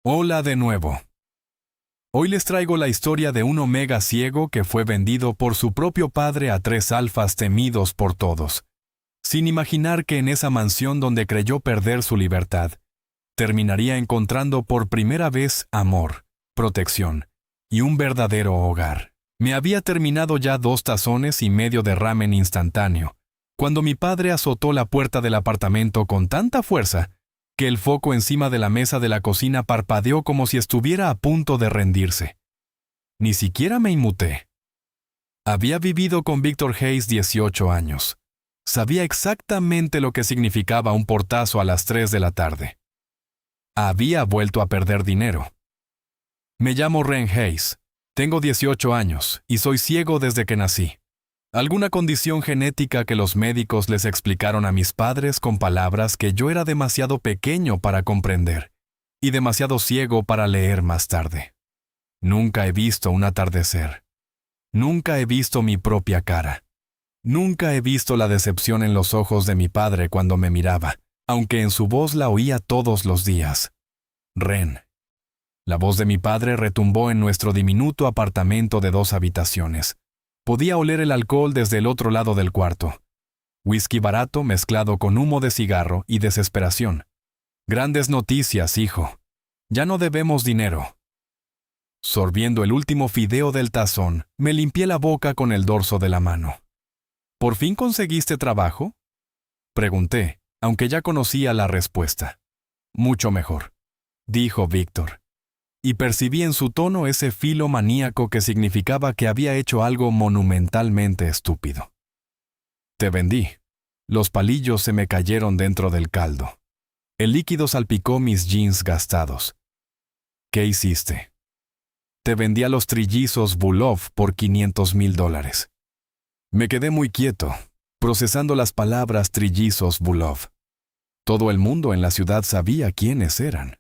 Hola de nuevo. Hoy les traigo la historia de un omega ciego que fue vendido por su propio padre a tres alfas temidos por todos, sin imaginar que en esa mansión donde creyó perder su libertad, terminaría encontrando por primera vez amor, protección y un verdadero hogar. Me había terminado ya 2 tazones y medio de ramen instantáneo, cuando mi padre azotó la puerta del apartamento con tanta fuerza que el foco encima de la mesa de la cocina parpadeó como si estuviera a punto de rendirse. Ni siquiera me inmuté. Había vivido con Victor Hayes 18 años. Sabía exactamente lo que significaba un portazo a las 3 de la tarde. Había vuelto a perder dinero. Me llamo Ren Hayes. Tengo 18 años y soy ciego desde que nací. Alguna condición genética que los médicos les explicaron a mis padres con palabras que yo era demasiado pequeño para comprender y demasiado ciego para leer más tarde. Nunca he visto un atardecer. Nunca he visto mi propia cara. Nunca he visto la decepción en los ojos de mi padre cuando me miraba, aunque en su voz la oía todos los días. Ren. La voz de mi padre retumbó en nuestro diminuto apartamento de 2 habitaciones. Podía oler el alcohol desde el otro lado del cuarto. Whisky barato mezclado con humo de cigarro y desesperación. Grandes noticias, hijo. Ya no debemos dinero. Sorbiendo el último fideo del tazón, me limpié la boca con el dorso de la mano. ¿Por fin conseguiste trabajo? Pregunté, aunque ya conocía la respuesta. Mucho mejor, dijo Víctor. Y percibí en su tono ese filo maníaco que significaba que había hecho algo monumentalmente estúpido. Te vendí. Los palillos se me cayeron dentro del caldo. El líquido salpicó mis jeans gastados. ¿Qué hiciste? Te vendí a los trillizos Bulov por $500,000. Me quedé muy quieto, procesando las palabras trillizos Bulov. Todo el mundo en la ciudad sabía quiénes eran.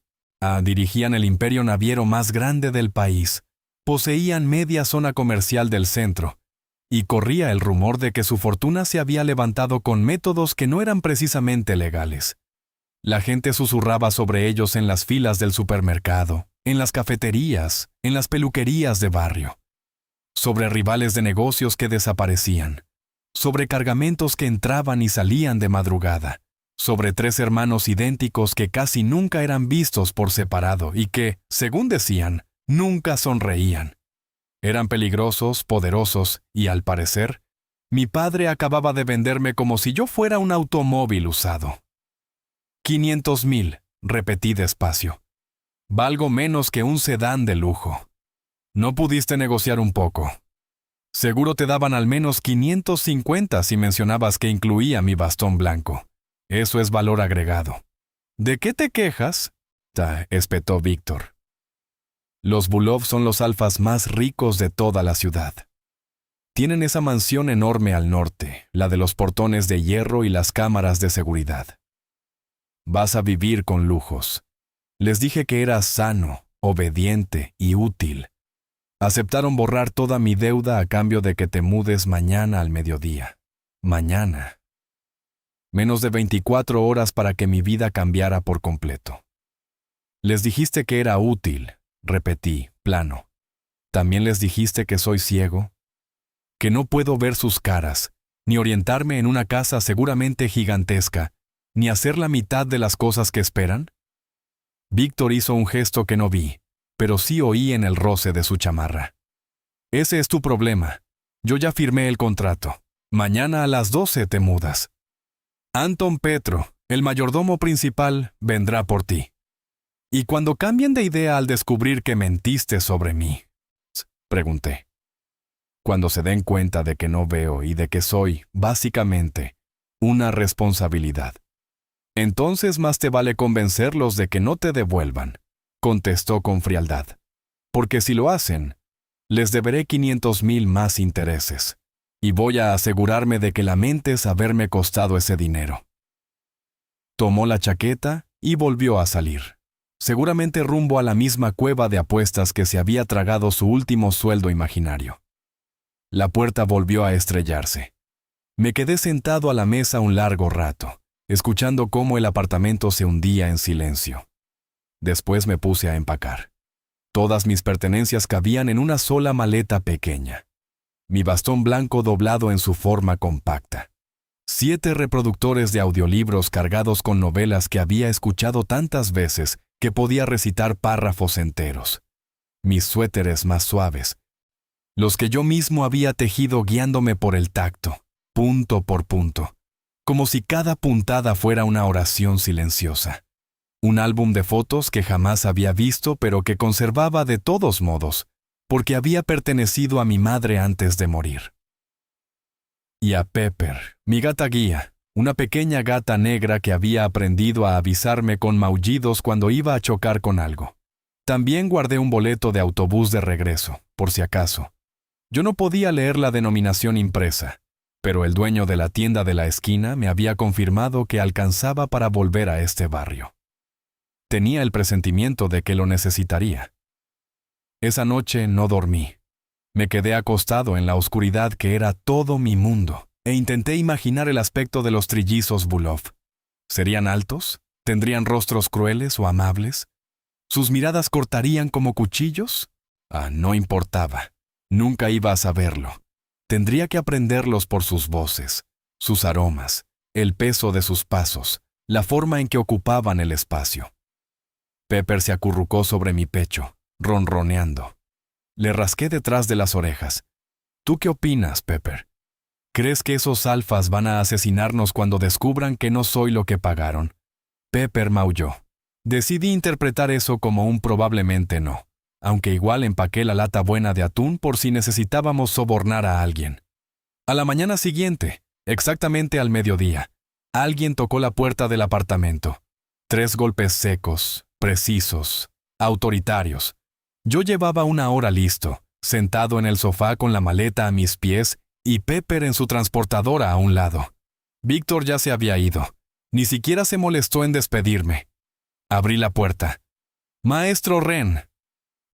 Dirigían el imperio naviero más grande del país, poseían media zona comercial del centro, y corría el rumor de que su fortuna se había levantado con métodos que no eran precisamente legales. La gente susurraba sobre ellos en las filas del supermercado, en las cafeterías, en las peluquerías de barrio, sobre rivales de negocios que desaparecían, sobre cargamentos que entraban y salían de madrugada, sobre 3 hermanos idénticos que casi nunca eran vistos por separado y que, según decían, nunca sonreían. Eran peligrosos, poderosos y, al parecer, mi padre acababa de venderme como si yo fuera un automóvil usado. 500,000, repetí despacio. Valgo menos que un sedán de lujo. No pudiste negociar un poco. Seguro te daban al menos 550 si mencionabas que incluía mi bastón blanco. Eso es valor agregado. ¿De qué te quejas? Espetó Víctor. Los Bulov son los alfas más ricos de toda la ciudad. Tienen esa mansión enorme al norte, la de los portones de hierro y las cámaras de seguridad. Vas a vivir con lujos. Les dije que eras sano, obediente y útil. Aceptaron borrar toda mi deuda a cambio de que te mudes mañana al mediodía. Mañana. Menos de 24 horas para que mi vida cambiara por completo. Les dijiste que era útil, repetí, plano. ¿También les dijiste que soy ciego? ¿Que no puedo ver sus caras, ni orientarme en una casa seguramente gigantesca, ni hacer la mitad de las cosas que esperan? Víctor hizo un gesto que no vi, pero sí oí en el roce de su chamarra. Ese es tu problema. Yo ya firmé el contrato. Mañana a las 12 te mudas. Anton Petro, el mayordomo principal, vendrá por ti. ¿Y cuando cambien de idea al descubrir que mentiste sobre mí? Pregunté. Cuando se den cuenta de que no veo y de que soy, básicamente, una responsabilidad. Entonces más te vale convencerlos de que no te devuelvan, contestó con frialdad. Porque si lo hacen, les deberé 500,000 más intereses. Y voy a asegurarme de que lamentes haberme costado ese dinero. Tomó la chaqueta y volvió a salir, seguramente rumbo a la misma cueva de apuestas que se había tragado su último sueldo imaginario. La puerta volvió a estrellarse. Me quedé sentado a la mesa un largo rato, escuchando cómo el apartamento se hundía en silencio. Después me puse a empacar. Todas mis pertenencias cabían en una sola maleta pequeña. Mi bastón blanco doblado en su forma compacta. 7 reproductores de audiolibros cargados con novelas que había escuchado tantas veces que podía recitar párrafos enteros. Mis suéteres más suaves, los que yo mismo había tejido guiándome por el tacto, punto por punto, como si cada puntada fuera una oración silenciosa. Un álbum de fotos que jamás había visto pero que conservaba de todos modos, porque había pertenecido a mi madre antes de morir. Y a Pepper, mi gata guía, una pequeña gata negra que había aprendido a avisarme con maullidos cuando iba a chocar con algo. También guardé un boleto de autobús de regreso, por si acaso. Yo no podía leer la denominación impresa, pero el dueño de la tienda de la esquina me había confirmado que alcanzaba para volver a este barrio. Tenía el presentimiento de que lo necesitaría. Esa noche no dormí. Me quedé acostado en la oscuridad que era todo mi mundo, e intenté imaginar el aspecto de los trillizos Bulov. ¿Serían altos? ¿Tendrían rostros crueles o amables? ¿Sus miradas cortarían como cuchillos? No importaba. Nunca iba a saberlo. Tendría que aprenderlos por sus voces, sus aromas, el peso de sus pasos, la forma en que ocupaban el espacio. Pepper se acurrucó sobre mi pecho, ronroneando. Le rasqué detrás de las orejas. ¿Tú qué opinas, Pepper? ¿Crees que esos alfas van a asesinarnos cuando descubran que no soy lo que pagaron? Pepper maulló. Decidí interpretar eso como un probablemente no, aunque igual empaqué la lata buena de atún por si necesitábamos sobornar a alguien. A la mañana siguiente, exactamente al mediodía, alguien tocó la puerta del apartamento. 3 golpes secos, precisos, autoritarios. Yo llevaba 1 hora listo, sentado en el sofá con la maleta a mis pies y Pepper en su transportadora a un lado. Víctor ya se había ido. Ni siquiera se molestó en despedirme. Abrí la puerta. «Maestro Wren».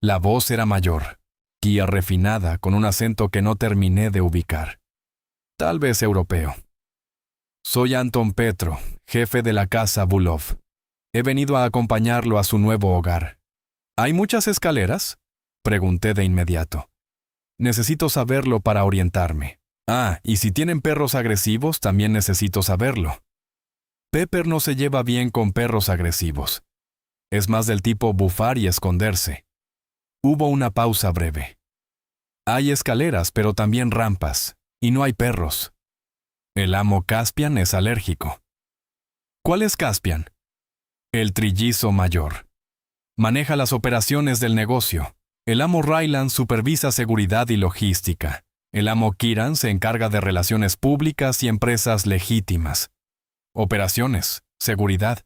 La voz era mayor, guía refinada con un acento que no terminé de ubicar. Tal vez europeo. «Soy Anton Petro, jefe de la casa Bulov. He venido a acompañarlo a su nuevo hogar». «¿Hay muchas escaleras?», pregunté de inmediato. Necesito saberlo para orientarme. Y si tienen perros agresivos, también necesito saberlo. Pepper no se lleva bien con perros agresivos. Es más del tipo bufar y esconderse. Hubo una pausa breve. Hay escaleras, pero también rampas, y no hay perros. El amo Caspian es alérgico. ¿Cuál es Caspian? El trillizo mayor. Maneja las operaciones del negocio. El amo Ryland supervisa seguridad y logística. El amo Kiran se encarga de relaciones públicas y empresas legítimas. Operaciones, seguridad,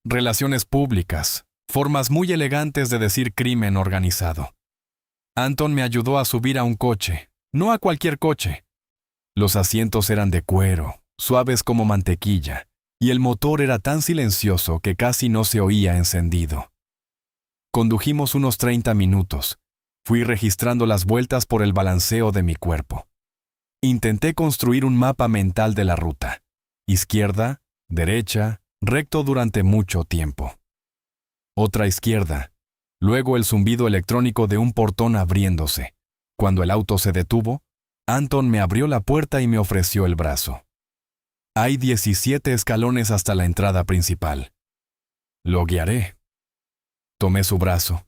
relaciones públicas, formas muy elegantes de decir crimen organizado. Anton me ayudó a subir a un coche, no a cualquier coche. Los asientos eran de cuero, suaves como mantequilla, y el motor era tan silencioso que casi no se oía encendido. Condujimos unos 30 minutos. Fui registrando las vueltas por el balanceo de mi cuerpo. Intenté construir un mapa mental de la ruta. Izquierda, derecha, recto durante mucho tiempo. Otra izquierda. Luego el zumbido electrónico de un portón abriéndose. Cuando el auto se detuvo, Anton me abrió la puerta y me ofreció el brazo. Hay 17 escalones hasta la entrada principal. Lo guiaré. Tomé su brazo,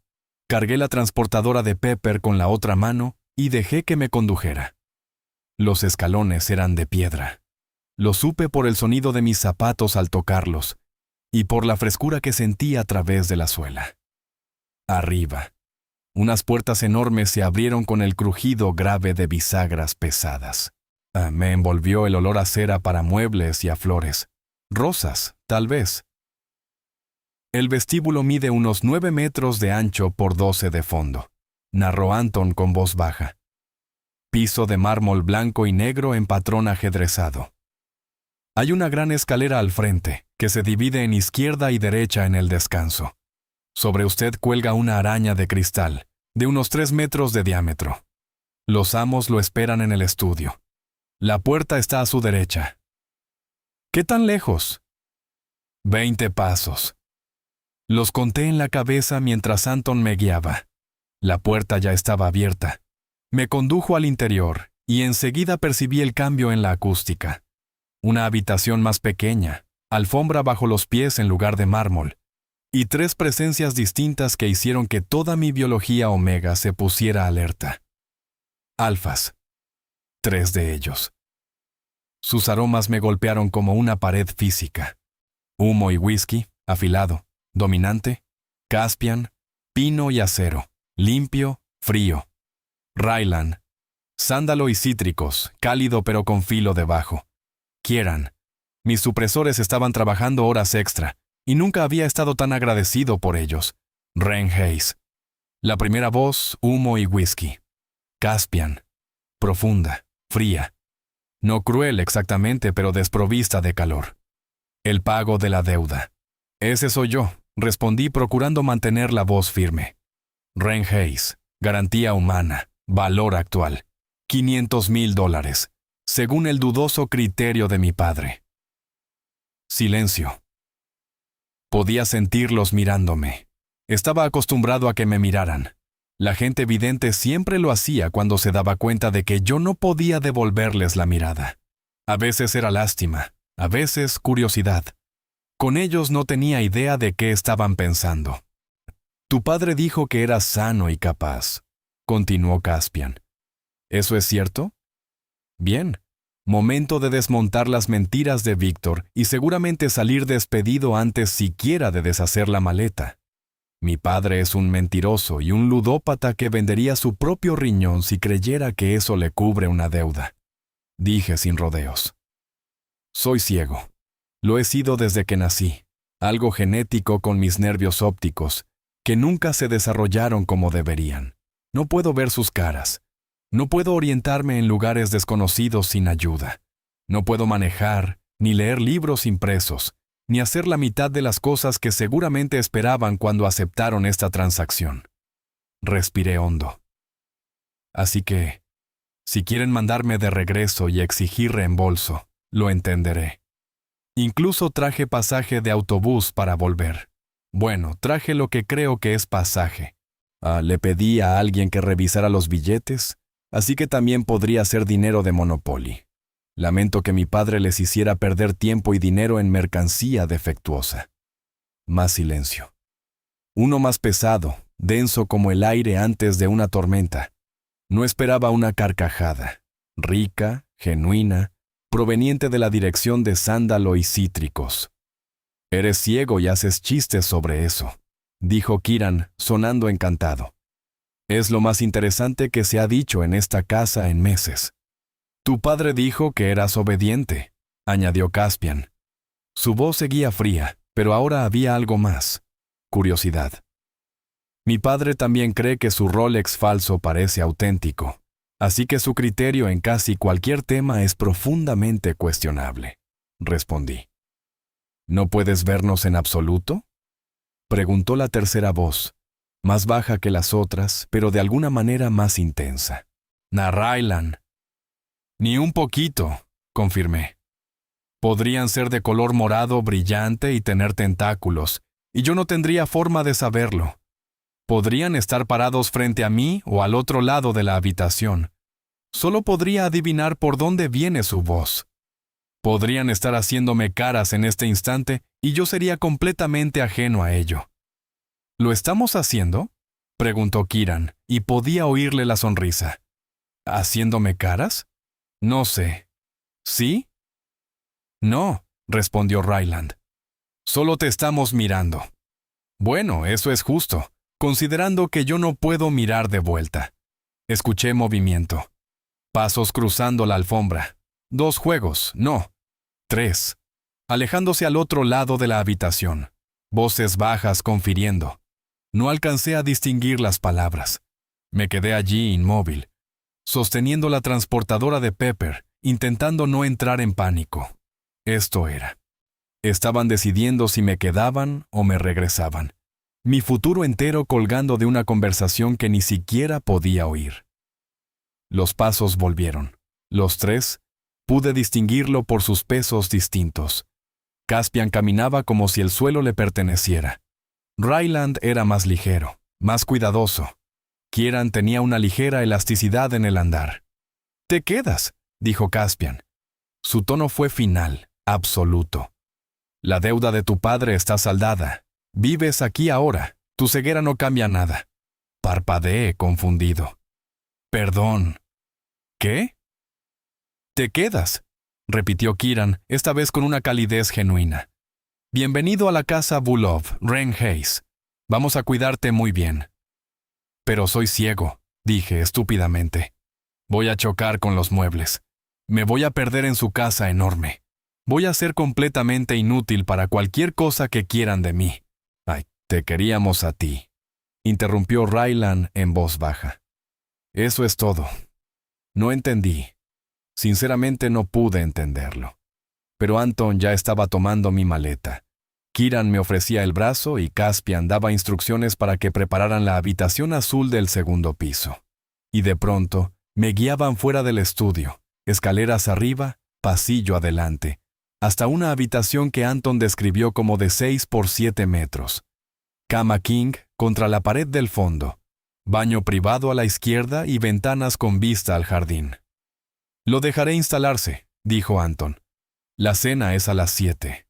cargué la transportadora de Pepper con la otra mano y dejé que me condujera. Los escalones eran de piedra. Lo supe por el sonido de mis zapatos al tocarlos y por la frescura que sentí a través de la suela. Arriba, unas puertas enormes se abrieron con el crujido grave de bisagras pesadas. Me envolvió el olor a cera para muebles y a flores. Rosas, tal vez. El vestíbulo mide unos 9 metros de ancho por 12 de fondo, narró Anton con voz baja. Piso de mármol blanco y negro en patrón ajedrezado. Hay una gran escalera al frente, que se divide en izquierda y derecha en el descanso. Sobre usted cuelga una araña de cristal, de unos 3 metros de diámetro. Los amos lo esperan en el estudio. La puerta está a su derecha. ¿Qué tan lejos? 20 pasos. Los conté en la cabeza mientras Anton me guiaba. La puerta ya estaba abierta. Me condujo al interior y enseguida percibí el cambio en la acústica. Una habitación más pequeña, alfombra bajo los pies en lugar de mármol, y 3 presencias distintas que hicieron que toda mi biología omega se pusiera alerta. Alfas. 3 de ellos. Sus aromas me golpearon como una pared física. Humo y whisky, afilado, dominante, Caspian, pino y acero, limpio, frío. Ryland, sándalo y cítricos, cálido pero con filo debajo. Kieran, mis supresores estaban trabajando horas extra, y nunca había estado tan agradecido por ellos. Ren Hayes. La primera voz, humo y whisky. Caspian, profunda, fría. No cruel exactamente, pero desprovista de calor. El pago de la deuda. Ese soy yo, respondí procurando mantener la voz firme. Ren Hayes, garantía humana, valor actual. $500,000, según el dudoso criterio de mi padre. Silencio. Podía sentirlos mirándome. Estaba acostumbrado a que me miraran. La gente vidente siempre lo hacía cuando se daba cuenta de que yo no podía devolverles la mirada. A veces era lástima, a veces curiosidad. Con ellos no tenía idea de qué estaban pensando. Tu padre dijo que eras sano y capaz, continuó Caspian. ¿Eso es cierto? Bien. Momento de desmontar las mentiras de Víctor y seguramente salir despedido antes siquiera de deshacer la maleta. Mi padre es un mentiroso y un ludópata que vendería su propio riñón si creyera que eso le cubre una deuda. Dije sin rodeos. Soy ciego. Lo he sido desde que nací. Algo genético con mis nervios ópticos, que nunca se desarrollaron como deberían. No puedo ver sus caras. No puedo orientarme en lugares desconocidos sin ayuda. No puedo manejar, ni leer libros impresos, ni hacer la mitad de las cosas que seguramente esperaban cuando aceptaron esta transacción. Respiré hondo. Así que, si quieren mandarme de regreso y exigir reembolso, lo entenderé. Incluso traje pasaje de autobús para volver. Bueno, traje lo que creo que es pasaje. Le pedí a alguien que revisara los billetes, así que también podría ser dinero de Monopoly. Lamento que mi padre les hiciera perder tiempo y dinero en mercancía defectuosa. Más silencio. Uno más pesado, denso como el aire antes de una tormenta. No esperaba una carcajada, rica, genuina, proveniente de la dirección de sándalo y cítricos. Eres ciego y haces chistes sobre eso, dijo Kieran, sonando encantado. Es lo más interesante que se ha dicho en esta casa en meses. Tu padre dijo que eras obediente, añadió Caspian. Su voz seguía fría, pero ahora había algo más. Curiosidad. Mi padre también cree que su Rolex falso parece auténtico, así que su criterio en casi cualquier tema es profundamente cuestionable, respondí. ¿No puedes vernos en absoluto? Preguntó la tercera voz, más baja que las otras, pero de alguna manera más intensa. Ryland. Ni un poquito, confirmé. Podrían ser de color morado brillante y tener tentáculos, y yo no tendría forma de saberlo. Podrían estar parados frente a mí o al otro lado de la habitación. Solo podría adivinar por dónde viene su voz. Podrían estar haciéndome caras en este instante y yo sería completamente ajeno a ello. ¿Lo estamos haciendo?, preguntó Kieran, y podía oírle la sonrisa. ¿Haciéndome caras? No sé. ¿Sí? No, respondió Ryland. Solo te estamos mirando. Bueno, eso es justo, considerando que yo no puedo mirar de vuelta. Escuché movimiento. Pasos cruzando la alfombra. 2 juegos, no. 3. Alejándose al otro lado de la habitación. Voces bajas confiriendo. No alcancé a distinguir las palabras. Me quedé allí inmóvil, sosteniendo la transportadora de Pepper, intentando no entrar en pánico. Esto era. Estaban decidiendo si me quedaban o me regresaban. Mi futuro entero colgando de una conversación que ni siquiera podía oír. Los pasos volvieron. Los 3, pude distinguirlo por sus pesos distintos. Caspian caminaba como si el suelo le perteneciera. Ryland era más ligero, más cuidadoso. Kieran tenía una ligera elasticidad en el andar. «¿Te quedas?», dijo Caspian. Su tono fue final, absoluto. «La deuda de tu padre está saldada. Vives aquí ahora. Tu ceguera no cambia nada». Parpadeé confundido. «Perdón». «¿Qué?». «¿Te quedas?», repitió Kieran, esta vez con una calidez genuina. «Bienvenido a la casa Bulov, Wren Hayes. Vamos a cuidarte muy bien». «Pero soy ciego», dije estúpidamente. «Voy a chocar con los muebles. Me voy a perder en su casa enorme. Voy a ser completamente inútil para cualquier cosa que quieran de mí». «Ay, te queríamos a ti», interrumpió Ryland en voz baja. «Eso es todo». No entendí. Sinceramente no pude entenderlo. Pero Anton ya estaba tomando mi maleta. Kieran me ofrecía el brazo y Caspian daba instrucciones para que prepararan la habitación azul del segundo piso. Y de pronto me guiaban fuera del estudio, escaleras arriba, pasillo adelante, hasta una habitación que Anton describió como de 6 por 7 metros. Cama king contra la pared del fondo, baño privado a la izquierda y ventanas con vista al jardín. «Lo dejaré instalarse», dijo Anton. «La cena es a las 7.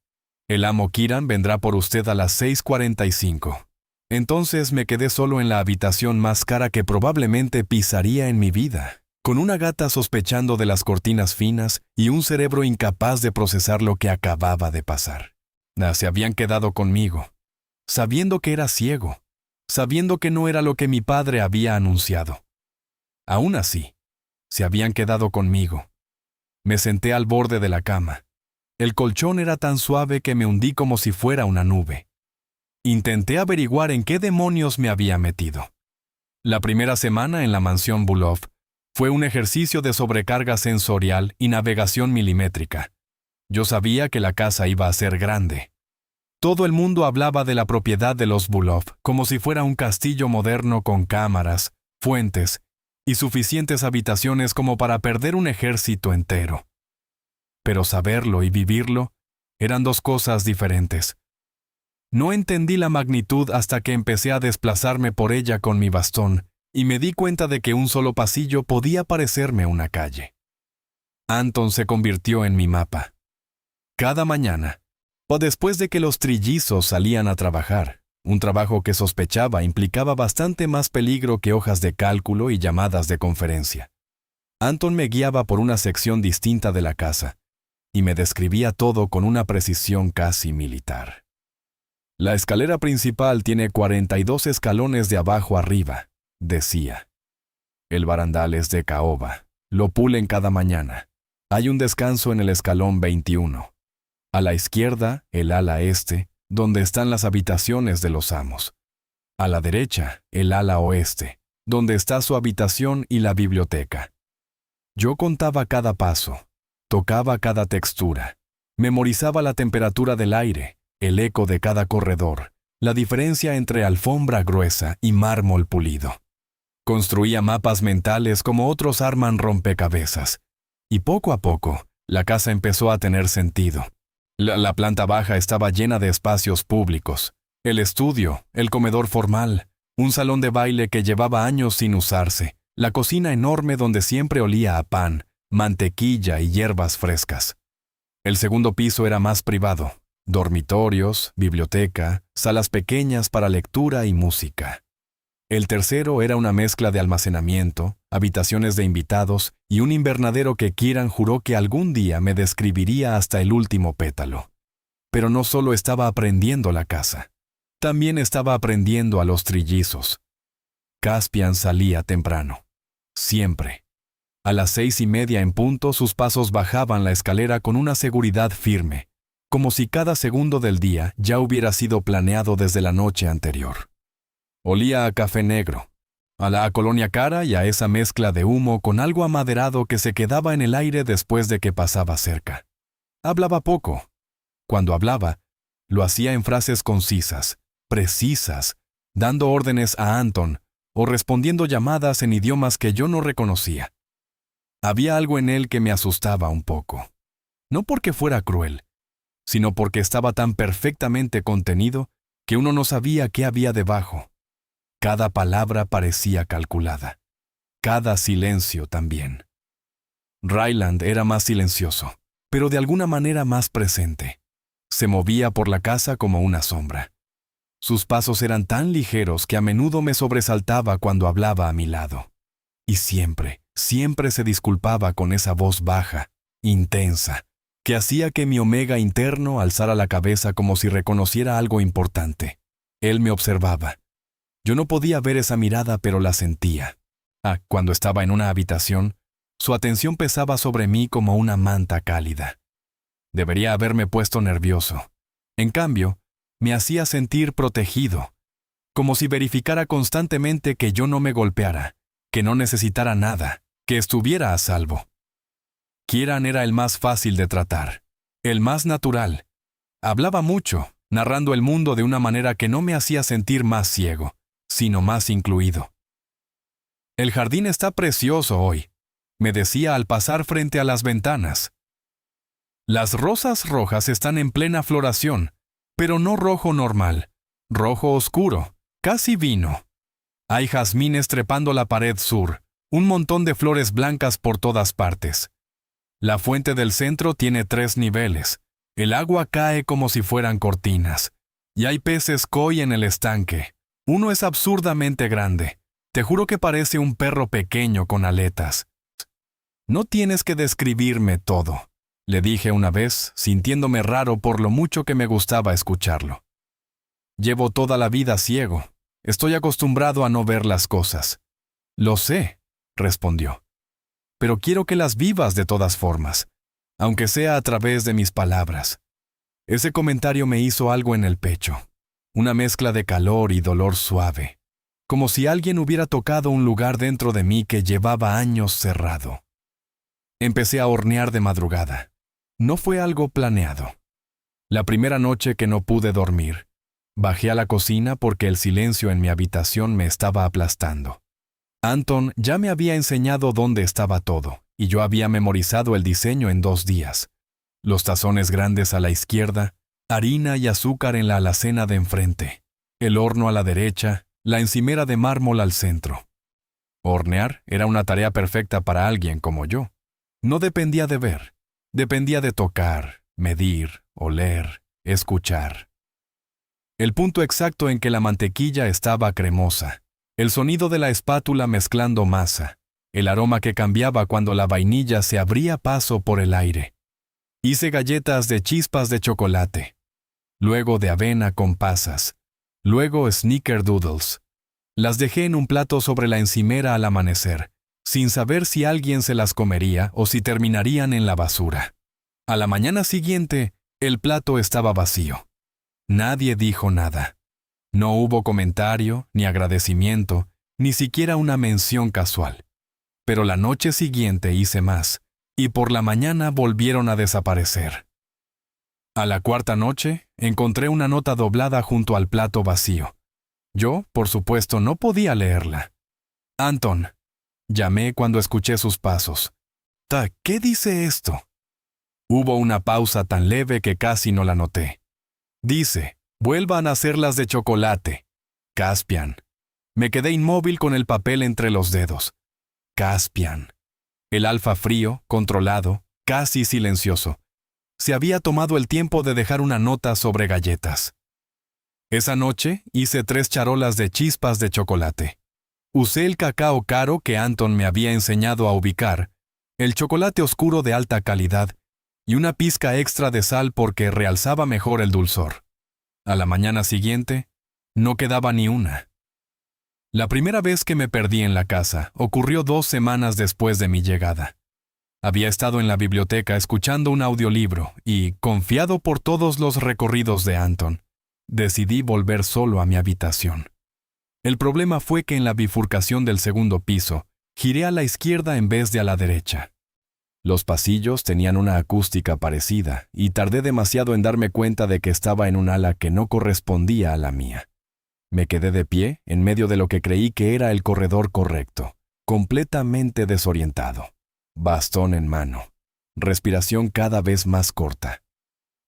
El amo Kieran vendrá por usted a las 6:45. Entonces me quedé solo en la habitación más cara que probablemente pisaría en mi vida, con una gata sospechando de las cortinas finas y un cerebro incapaz de procesar lo que acababa de pasar. Se habían quedado conmigo, sabiendo que era ciego, sabiendo que no era lo que mi padre había anunciado. Aún así, se habían quedado conmigo. Me senté al borde de la cama. El colchón era tan suave que me hundí como si fuera una nube. Intenté averiguar en qué demonios me había metido. La primera semana en la mansión Bulov fue un ejercicio de sobrecarga sensorial y navegación milimétrica. Yo sabía que la casa iba a ser grande. Todo el mundo hablaba de la propiedad de los Bulov como si fuera un castillo moderno con cámaras, fuentes y suficientes habitaciones como para perder un ejército entero. Pero saberlo y vivirlo eran dos cosas diferentes. No entendí la magnitud hasta que empecé a desplazarme por ella con mi bastón y me di cuenta de que un solo pasillo podía parecerme una calle. Anton se convirtió en mi mapa. Cada mañana, o después de que los trillizos salían a trabajar, un trabajo que sospechaba implicaba bastante más peligro que hojas de cálculo y llamadas de conferencia, Anton me guiaba por una sección distinta de la casa y me describía todo con una precisión casi militar. «La escalera principal tiene 42 escalones de abajo arriba», decía. «El barandal es de caoba. Lo pulen cada mañana. Hay un descanso en el escalón 21. A la izquierda, el ala este, donde están las habitaciones de los amos. A la derecha, el ala oeste, donde está su habitación y la biblioteca». Yo contaba cada paso, tocaba cada textura, memorizaba la temperatura del aire, el eco de cada corredor, la diferencia entre alfombra gruesa y mármol pulido. Construía mapas mentales como otros arman rompecabezas, y poco a poco la casa empezó a tener sentido. La planta baja estaba llena de espacios públicos, el estudio, el comedor formal, un salón de baile que llevaba años sin usarse, la cocina enorme donde siempre olía a pan, mantequilla y hierbas frescas. El segundo piso era más privado, dormitorios, biblioteca, salas pequeñas para lectura y música. El tercero era una mezcla de almacenamiento, habitaciones de invitados y un invernadero que Kieran juró que algún día me describiría hasta el último pétalo. Pero no solo estaba aprendiendo la casa, también estaba aprendiendo a los trillizos. Caspian salía temprano, siempre. A las 6:30 en punto sus pasos bajaban la escalera con una seguridad firme, como si cada segundo del día ya hubiera sido planeado desde la noche anterior. Olía a café negro, a la colonia cara y a esa mezcla de humo con algo amaderado que se quedaba en el aire después de que pasaba cerca. Hablaba poco. Cuando hablaba, lo hacía en frases concisas, precisas, dando órdenes a Anton o respondiendo llamadas en idiomas que yo no reconocía. Había algo en él que me asustaba un poco. No porque fuera cruel, sino porque estaba tan perfectamente contenido que uno no sabía qué había debajo. Cada palabra parecía calculada. Cada silencio también. Ryland era más silencioso, pero de alguna manera más presente. Se movía por la casa como una sombra. Sus pasos eran tan ligeros que a menudo me sobresaltaba cuando hablaba a mi lado. Y siempre, siempre se disculpaba con esa voz baja, intensa, que hacía que mi omega interno alzara la cabeza como si reconociera algo importante. Él me observaba. Yo no podía ver esa mirada, pero la sentía. Cuando estaba en una habitación, su atención pesaba sobre mí como una manta cálida. Debería haberme puesto nervioso. En cambio, me hacía sentir protegido, como si verificara constantemente que yo no me golpeara, que no necesitara nada, que estuviera a salvo. Kieran era el más fácil de tratar, el más natural. Hablaba mucho, narrando el mundo de una manera que no me hacía sentir más ciego, sino más incluido. «El jardín está precioso hoy», me decía al pasar frente a las ventanas. «Las rosas rojas están en plena floración, pero no rojo normal, rojo oscuro, casi vino. Hay jazmines trepando la pared sur, un montón de flores blancas por todas partes. La fuente del centro tiene 3 niveles, el agua cae como si fueran cortinas, y hay peces koi en el estanque. Uno es absurdamente grande, te juro que parece un perro pequeño con aletas». «No tienes que describirme todo», le dije una vez, sintiéndome raro por lo mucho que me gustaba escucharlo. «Llevo toda la vida ciego. Estoy acostumbrado a no ver las cosas». «Lo sé», respondió. «Pero quiero que las vivas de todas formas, aunque sea a través de mis palabras». Ese comentario me hizo algo en el pecho, una mezcla de calor y dolor suave, como si alguien hubiera tocado un lugar dentro de mí que llevaba años cerrado. Empecé a hornear de madrugada. No fue algo planeado. La primera noche que no pude dormir, bajé a la cocina porque el silencio en mi habitación me estaba aplastando. Anton ya me había enseñado dónde estaba todo, y yo había memorizado el diseño en 2 días. Los tazones grandes a la izquierda, harina y azúcar en la alacena de enfrente, el horno a la derecha, la encimera de mármol al centro. Hornear era una tarea perfecta para alguien como yo. No dependía de ver, dependía de tocar, medir, oler, escuchar. El punto exacto en que la mantequilla estaba cremosa, el sonido de la espátula mezclando masa, el aroma que cambiaba cuando la vainilla se abría paso por el aire. Hice galletas de chispas de chocolate, luego de avena con pasas, luego snickerdoodles. Las dejé en un plato sobre la encimera al amanecer, sin saber si alguien se las comería o si terminarían en la basura. A la mañana siguiente, el plato estaba vacío. Nadie dijo nada. No hubo comentario, ni agradecimiento, ni siquiera una mención casual. Pero la noche siguiente hice más, y por la mañana volvieron a desaparecer. A la 4ª noche, encontré una nota doblada junto al plato vacío. Yo, por supuesto, no podía leerla. «Anton», llamé cuando escuché sus pasos. «¿Qué dice esto?» Hubo una pausa tan leve que casi no la noté. «Dice, vuelvan a hacerlas de chocolate. Caspian». Me quedé inmóvil con el papel entre los dedos. Caspian. El alfa frío, controlado, casi silencioso. Se había tomado el tiempo de dejar una nota sobre galletas. Esa noche hice 3 charolas de chispas de chocolate. Usé el cacao caro que Anton me había enseñado a ubicar, el chocolate oscuro de alta calidad y una pizca extra de sal porque realzaba mejor el dulzor. A la mañana siguiente, no quedaba ni una. La primera vez que me perdí en la casa ocurrió 2 semanas después de mi llegada. Había estado en la biblioteca escuchando un audiolibro y, confiado por todos los recorridos de Anton, decidí volver solo a mi habitación. El problema fue que en la bifurcación del 2º piso, giré a la izquierda en vez de a la derecha. Los pasillos tenían una acústica parecida y tardé demasiado en darme cuenta de que estaba en un ala que no correspondía a la mía. Me quedé de pie en medio de lo que creí que era el corredor correcto, completamente desorientado. Bastón en mano. Respiración cada vez más corta.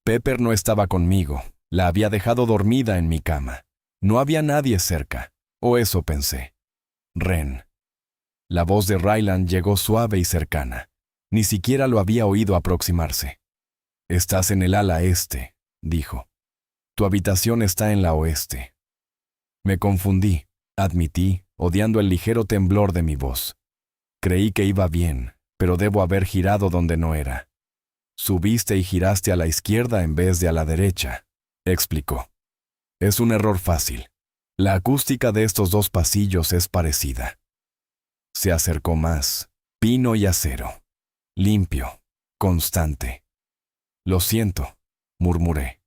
Pepper no estaba conmigo, La había dejado dormida en mi cama. No había nadie cerca, o eso pensé. Ren. La voz de Ryland llegó suave y cercana. Ni siquiera lo había oído aproximarse. «Estás en el ala este», dijo. «Tu habitación está en la oeste». Me confundí, admití, odiando el ligero temblor de mi voz. Creí que iba bien, pero debo haber girado donde no era. «Subiste y giraste a la izquierda en vez de a la derecha», explicó. «Es un error fácil. La acústica de estos dos pasillos es parecida». Se acercó más, pino y acero. Limpio, constante. «Lo siento», murmuré.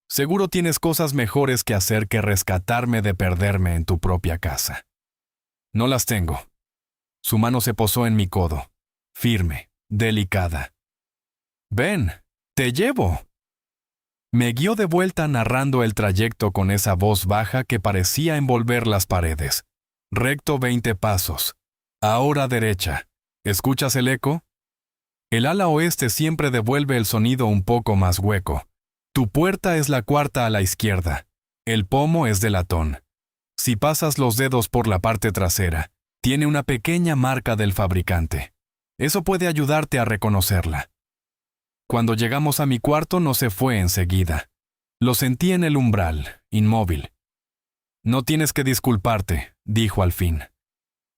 «Seguro tienes cosas mejores que hacer que rescatarme de perderme en tu propia casa». «No las tengo». Su mano se posó en mi codo, firme, delicada. «Ven, te llevo». Me guió de vuelta narrando el trayecto con esa voz baja que parecía envolver las paredes. «Recto 20 pasos. Ahora derecha. ¿Escuchas el eco? El ala oeste siempre devuelve el sonido un poco más hueco. Tu puerta es la cuarta a la izquierda. El pomo es de latón. Si pasas los dedos por la parte trasera, tiene una pequeña marca del fabricante. Eso puede ayudarte a reconocerla». Cuando llegamos a mi cuarto no se fue enseguida. Lo sentí en el umbral, inmóvil. «No tienes que disculparte», dijo al fin.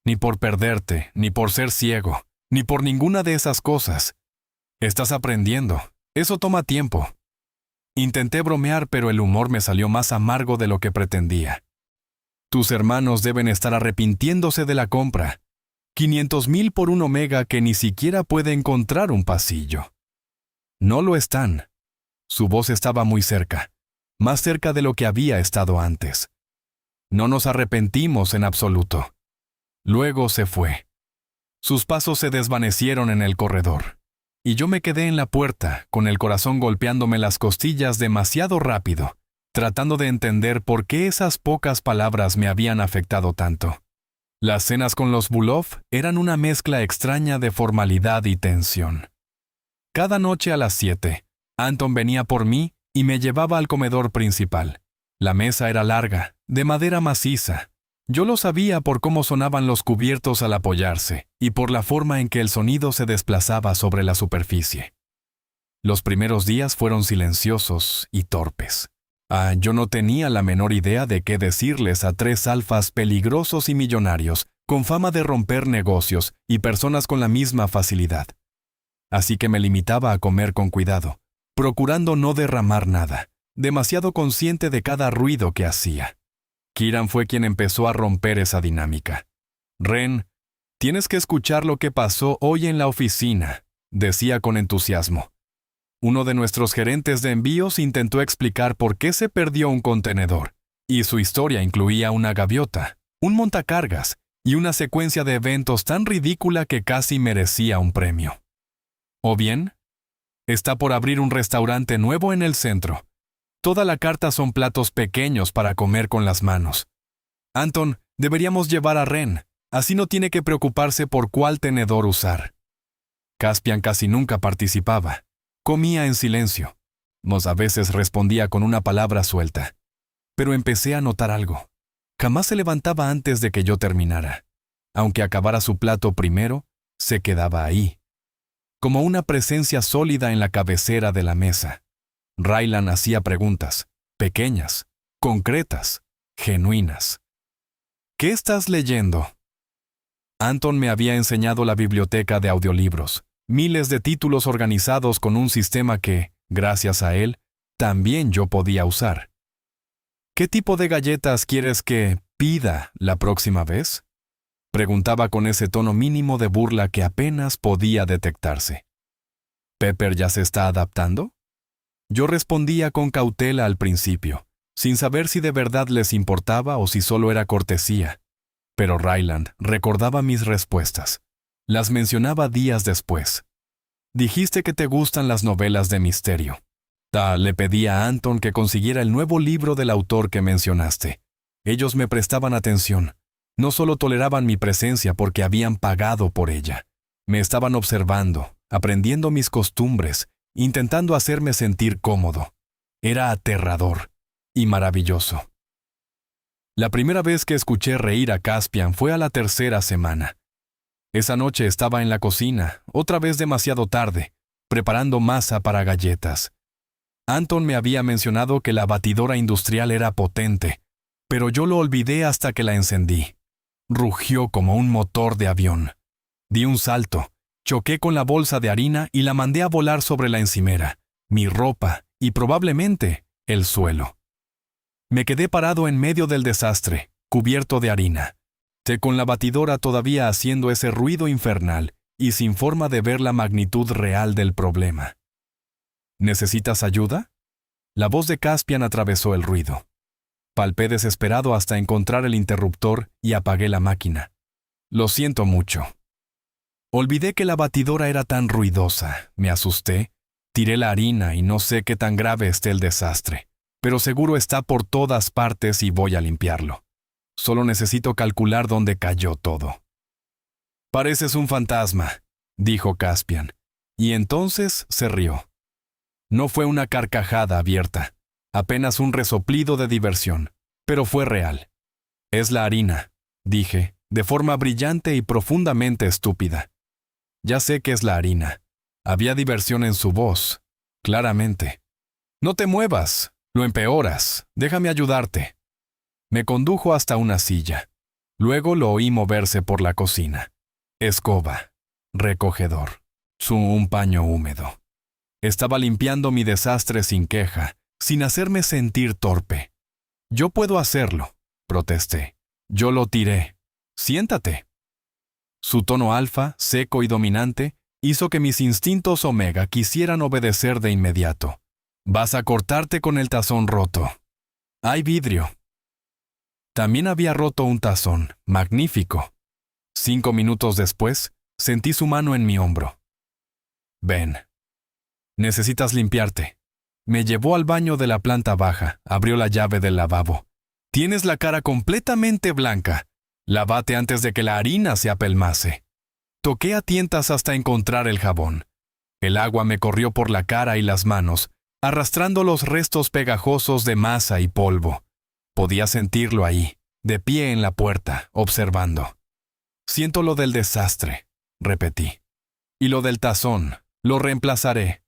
«Ni por perderte, ni por ser ciego, ni por ninguna de esas cosas. Estás aprendiendo. Eso toma tiempo». Intenté bromear, pero el humor me salió más amargo de lo que pretendía. «Tus hermanos deben estar arrepintiéndose de la compra. 500,000 por un Omega que ni siquiera puede encontrar un pasillo». «No lo están». Su voz estaba muy cerca, más cerca de lo que había estado antes. «No nos arrepentimos en absoluto». Luego se fue. Sus pasos se desvanecieron en el corredor, y yo me quedé en la puerta, con el corazón golpeándome las costillas demasiado rápido, tratando de entender por qué esas pocas palabras me habían afectado tanto. Las cenas con los Bulov eran una mezcla extraña de formalidad y tensión. Cada noche a las 7, Anton venía por mí y me llevaba al comedor principal. La mesa era larga, de madera maciza. Yo lo sabía por cómo sonaban los cubiertos al apoyarse y por la forma en que el sonido se desplazaba sobre la superficie. Los primeros días fueron silenciosos y torpes. Yo no tenía la menor idea de qué decirles a 3 alfas peligrosos y millonarios, con fama de romper negocios y personas con la misma facilidad. Así que me limitaba a comer con cuidado, procurando no derramar nada, demasiado consciente de cada ruido que hacía. Kieran fue quien empezó a romper esa dinámica. «Ren, tienes que escuchar lo que pasó hoy en la oficina», decía con entusiasmo. Uno de nuestros gerentes de envíos intentó explicar por qué se perdió un contenedor, y su historia incluía una gaviota, un montacargas y una secuencia de eventos tan ridícula que casi merecía un premio. O bien, está por abrir un restaurante nuevo en el centro. Toda la carta son platos pequeños para comer con las manos. Anton, deberíamos llevar a Ren, así no tiene que preocuparse por cuál tenedor usar. Caspian casi nunca participaba. Comía en silencio. Mos a veces respondía con una palabra suelta. Pero empecé a notar algo. Jamás se levantaba antes de que yo terminara. Aunque acabara su plato primero, se quedaba ahí, como una presencia sólida en la cabecera de la mesa. Ryland hacía preguntas, pequeñas, concretas, genuinas. «¿Qué estás leyendo?» Anton me había enseñado la biblioteca de audiolibros, miles de títulos organizados con un sistema que, gracias a él, también yo podía usar. «¿Qué tipo de galletas quieres que pida la próxima vez?», preguntaba con ese tono mínimo de burla que apenas podía detectarse. «¿Pepper ya se está adaptando?». Yo respondía con cautela al principio, sin saber si de verdad les importaba o si solo era cortesía. Pero Ryland recordaba mis respuestas. Las mencionaba días después. «Dijiste que te gustan las novelas de misterio». Le pedí a Anton que consiguiera el nuevo libro del autor que mencionaste. Ellos me prestaban atención. No solo toleraban mi presencia porque habían pagado por ella. Me estaban observando, aprendiendo mis costumbres, intentando hacerme sentir cómodo. Era aterrador y maravilloso. La primera vez que escuché reír a Caspian fue a la tercera semana. Esa noche estaba en la cocina, otra vez demasiado tarde, preparando masa para galletas. Anton me había mencionado que la batidora industrial era potente, pero yo lo olvidé hasta que la encendí. Rugió como un motor de avión. Di un salto, choqué con la bolsa de harina y la mandé a volar sobre la encimera, mi ropa y probablemente el suelo. Me quedé parado en medio del desastre, cubierto de harina, con la batidora todavía haciendo ese ruido infernal y sin forma de ver la magnitud real del problema. ¿Necesitas ayuda? La voz de Caspian atravesó el ruido. Palpé desesperado hasta encontrar el interruptor y apagué la máquina. Lo siento mucho. Olvidé que la batidora era tan ruidosa, me asusté, tiré la harina y no sé qué tan grave esté el desastre, pero seguro está por todas partes y voy a limpiarlo. Solo necesito calcular dónde cayó todo. Pareces un fantasma, dijo Caspian, y entonces se rió. No fue una carcajada abierta, apenas un resoplido de diversión, pero fue real. Es la harina, dije, de forma brillante y profundamente estúpida. Ya sé que es la harina. Había diversión en su voz, claramente. No te muevas, lo empeoras, déjame ayudarte. Me condujo hasta una silla. Luego lo oí moverse por la cocina. Escoba, recogedor, un paño húmedo. Estaba limpiando mi desastre sin queja, sin hacerme sentir torpe. Yo puedo hacerlo, protesté. Yo lo tiré. Siéntate. Su tono alfa, seco y dominante, hizo que mis instintos omega quisieran obedecer de inmediato. Vas a cortarte con el tazón roto. Hay vidrio. También había roto un tazón, magnífico. 5 minutos después, sentí su mano en mi hombro. Ven. Necesitas limpiarte. Me llevó al baño de la planta baja, abrió la llave del lavabo. Tienes la cara completamente blanca. Lávate antes de que la harina se apelmace. Toqué a tientas hasta encontrar el jabón. El agua me corrió por la cara y las manos, arrastrando los restos pegajosos de masa y polvo. Podía sentirlo ahí, de pie en la puerta, observando. Siento lo del desastre, repetí. Y lo del tazón, lo reemplazaré.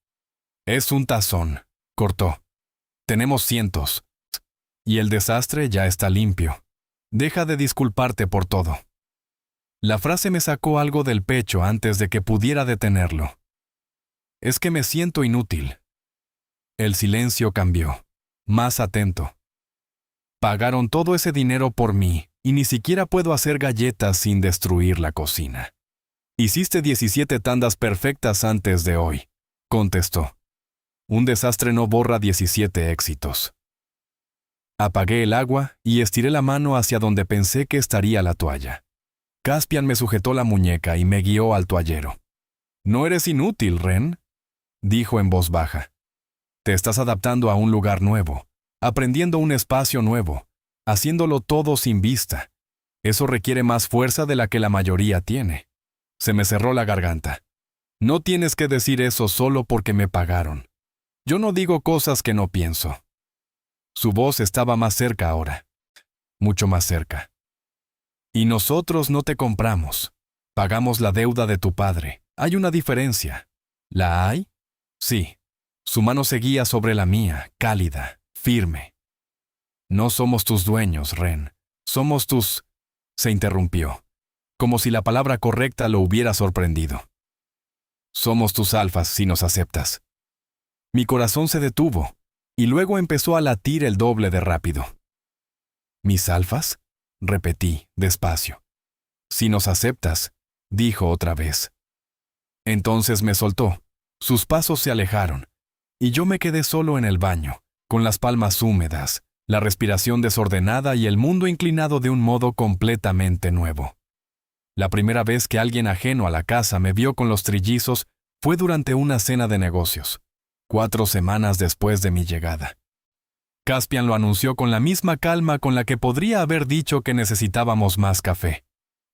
Es un tazón, cortó. Tenemos cientos. Y el desastre ya está limpio. Deja de disculparte por todo. La frase me sacó algo del pecho antes de que pudiera detenerlo. Es que me siento inútil. El silencio cambió, más atento. Pagaron todo ese dinero por mí y ni siquiera puedo hacer galletas sin destruir la cocina. Hiciste 17 tandas perfectas antes de hoy, contestó. Un desastre no borra 17 éxitos. Apagué el agua y estiré la mano hacia donde pensé que estaría la toalla. Caspian me sujetó la muñeca y me guió al toallero. No eres inútil, Ren, dijo en voz baja. Te estás adaptando a un lugar nuevo, aprendiendo un espacio nuevo, haciéndolo todo sin vista. Eso requiere más fuerza de la que la mayoría tiene. Se me cerró la garganta. No tienes que decir eso solo porque me pagaron. Yo no digo cosas que no pienso. Su voz estaba más cerca ahora. Mucho más cerca. Y nosotros no te compramos. Pagamos la deuda de tu padre. Hay una diferencia. ¿La hay? Sí. Su mano seguía sobre la mía, cálida, firme. No somos tus dueños, Ren. Somos tus... Se interrumpió, como si la palabra correcta lo hubiera sorprendido. Somos tus alfas si nos aceptas. Mi corazón se detuvo, y luego empezó a latir el doble de rápido. ¿Mis alfas? Repetí, despacio. Si nos aceptas, dijo otra vez. Entonces me soltó. Sus pasos se alejaron, y yo me quedé solo en el baño, con las palmas húmedas, la respiración desordenada y el mundo inclinado de un modo completamente nuevo. La primera vez que alguien ajeno a la casa me vio con los trillizos fue durante una cena de negocios, 4 semanas después de mi llegada. Caspian lo anunció con la misma calma con la que podría haber dicho que necesitábamos más café.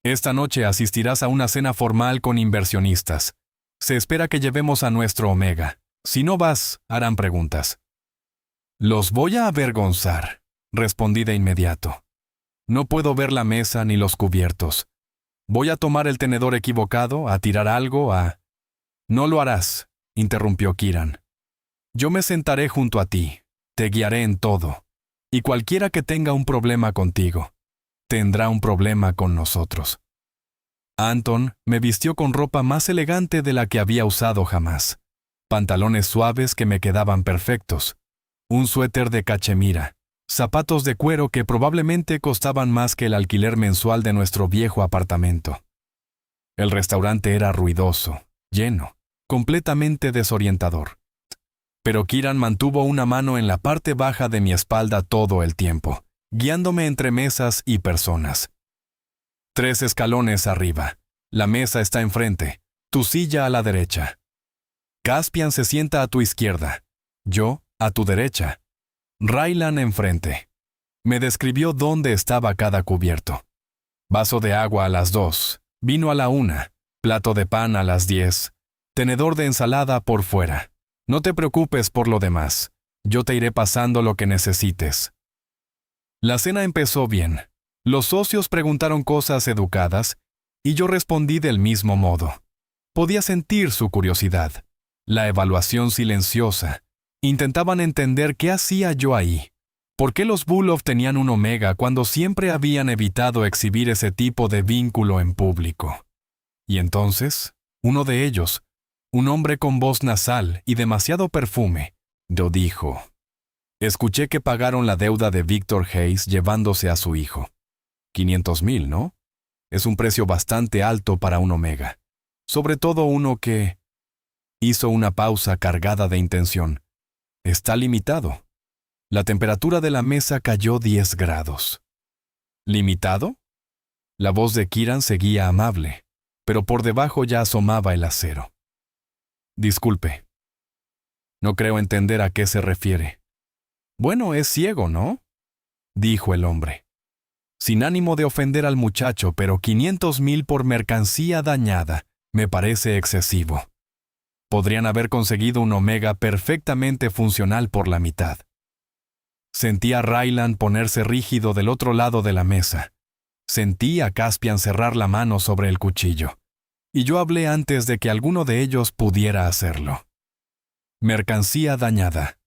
Esta noche asistirás a una cena formal con inversionistas. Se espera que llevemos a nuestro Omega. Si no vas, harán preguntas. Los voy a avergonzar, respondí de inmediato. No puedo ver la mesa ni los cubiertos. Voy a tomar el tenedor equivocado, a tirar algo, a... No lo harás, interrumpió Kiran. Yo me sentaré junto a ti, te guiaré en todo, y cualquiera que tenga un problema contigo, tendrá un problema con nosotros. Anton me vistió con ropa más elegante de la que había usado jamás. Pantalones suaves que me quedaban perfectos, un suéter de cachemira, zapatos de cuero que probablemente costaban más que el alquiler mensual de nuestro viejo apartamento. El restaurante era ruidoso, lleno, completamente desorientador. Pero Kiran mantuvo una mano en la parte baja de mi espalda todo el tiempo, guiándome entre mesas y personas. 3 escalones arriba. La mesa está enfrente, tu silla a la derecha. Caspian se sienta a tu izquierda, yo a tu derecha. Raylan enfrente. Me describió dónde estaba cada cubierto. Vaso de agua a las 2, vino a la 1, plato de pan a las 10, tenedor de ensalada por fuera. No te preocupes por lo demás, yo te iré pasando lo que necesites. La cena empezó bien. Los socios preguntaron cosas educadas y yo respondí del mismo modo. Podía sentir su curiosidad, la evaluación silenciosa. Intentaban entender qué hacía yo ahí. ¿Por qué los Bulov tenían un omega cuando siempre habían evitado exhibir ese tipo de vínculo en público? Y entonces, uno de ellos, un hombre con voz nasal y demasiado perfume, lo dijo. Escuché que pagaron la deuda de Victor Hayes llevándose a su hijo. 500,000, ¿no? Es un precio bastante alto para un omega. Sobre todo uno que... Hizo una pausa cargada de intención. Está limitado. La temperatura de la mesa cayó 10 grados. ¿Limitado? La voz de Kiran seguía amable, pero por debajo ya asomaba el acero. Disculpe. No creo entender a qué se refiere. Bueno, es ciego, ¿no? Dijo el hombre. Sin ánimo de ofender al muchacho, pero 500,000 por mercancía dañada me parece excesivo. Podrían haber conseguido un omega perfectamente funcional por la mitad. Sentí a Raylan ponerse rígido del otro lado de la mesa. Sentí a Caspian cerrar la mano sobre el cuchillo. Y yo hablé antes de que alguno de ellos pudiera hacerlo. Mercancía dañada.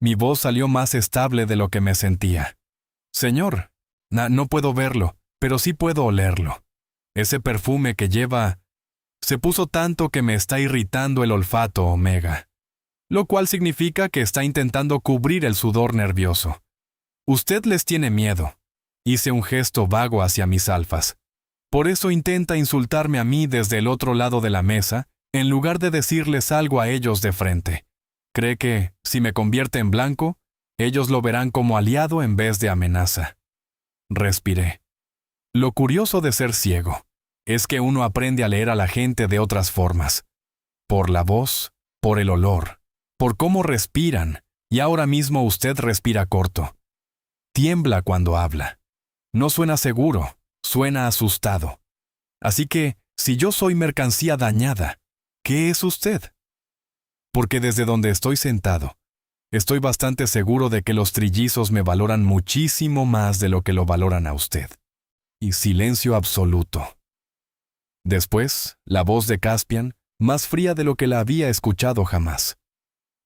Mi voz salió más estable de lo que me sentía. Señor, no puedo verlo, pero sí puedo olerlo. Ese perfume que lleva... Se puso tanto que me está irritando el olfato omega. Lo cual significa que está intentando cubrir el sudor nervioso. Usted les tiene miedo. Hice un gesto vago hacia mis alfas. Por eso intenta insultarme a mí desde el otro lado de la mesa, en lugar de decirles algo a ellos de frente. Cree que, si me convierte en blanco, ellos lo verán como aliado en vez de amenaza. Respiré. Lo curioso de ser ciego es que uno aprende a leer a la gente de otras formas. Por la voz, por el olor, por cómo respiran, y ahora mismo usted respira corto. Tiembla cuando habla. No suena seguro, suena asustado. Así que, si yo soy mercancía dañada, ¿qué es usted? Porque desde donde estoy sentado, estoy bastante seguro de que los trillizos me valoran muchísimo más de lo que lo valoran a usted. Y silencio absoluto. Después, la voz de Caspian, más fría de lo que la había escuchado jamás.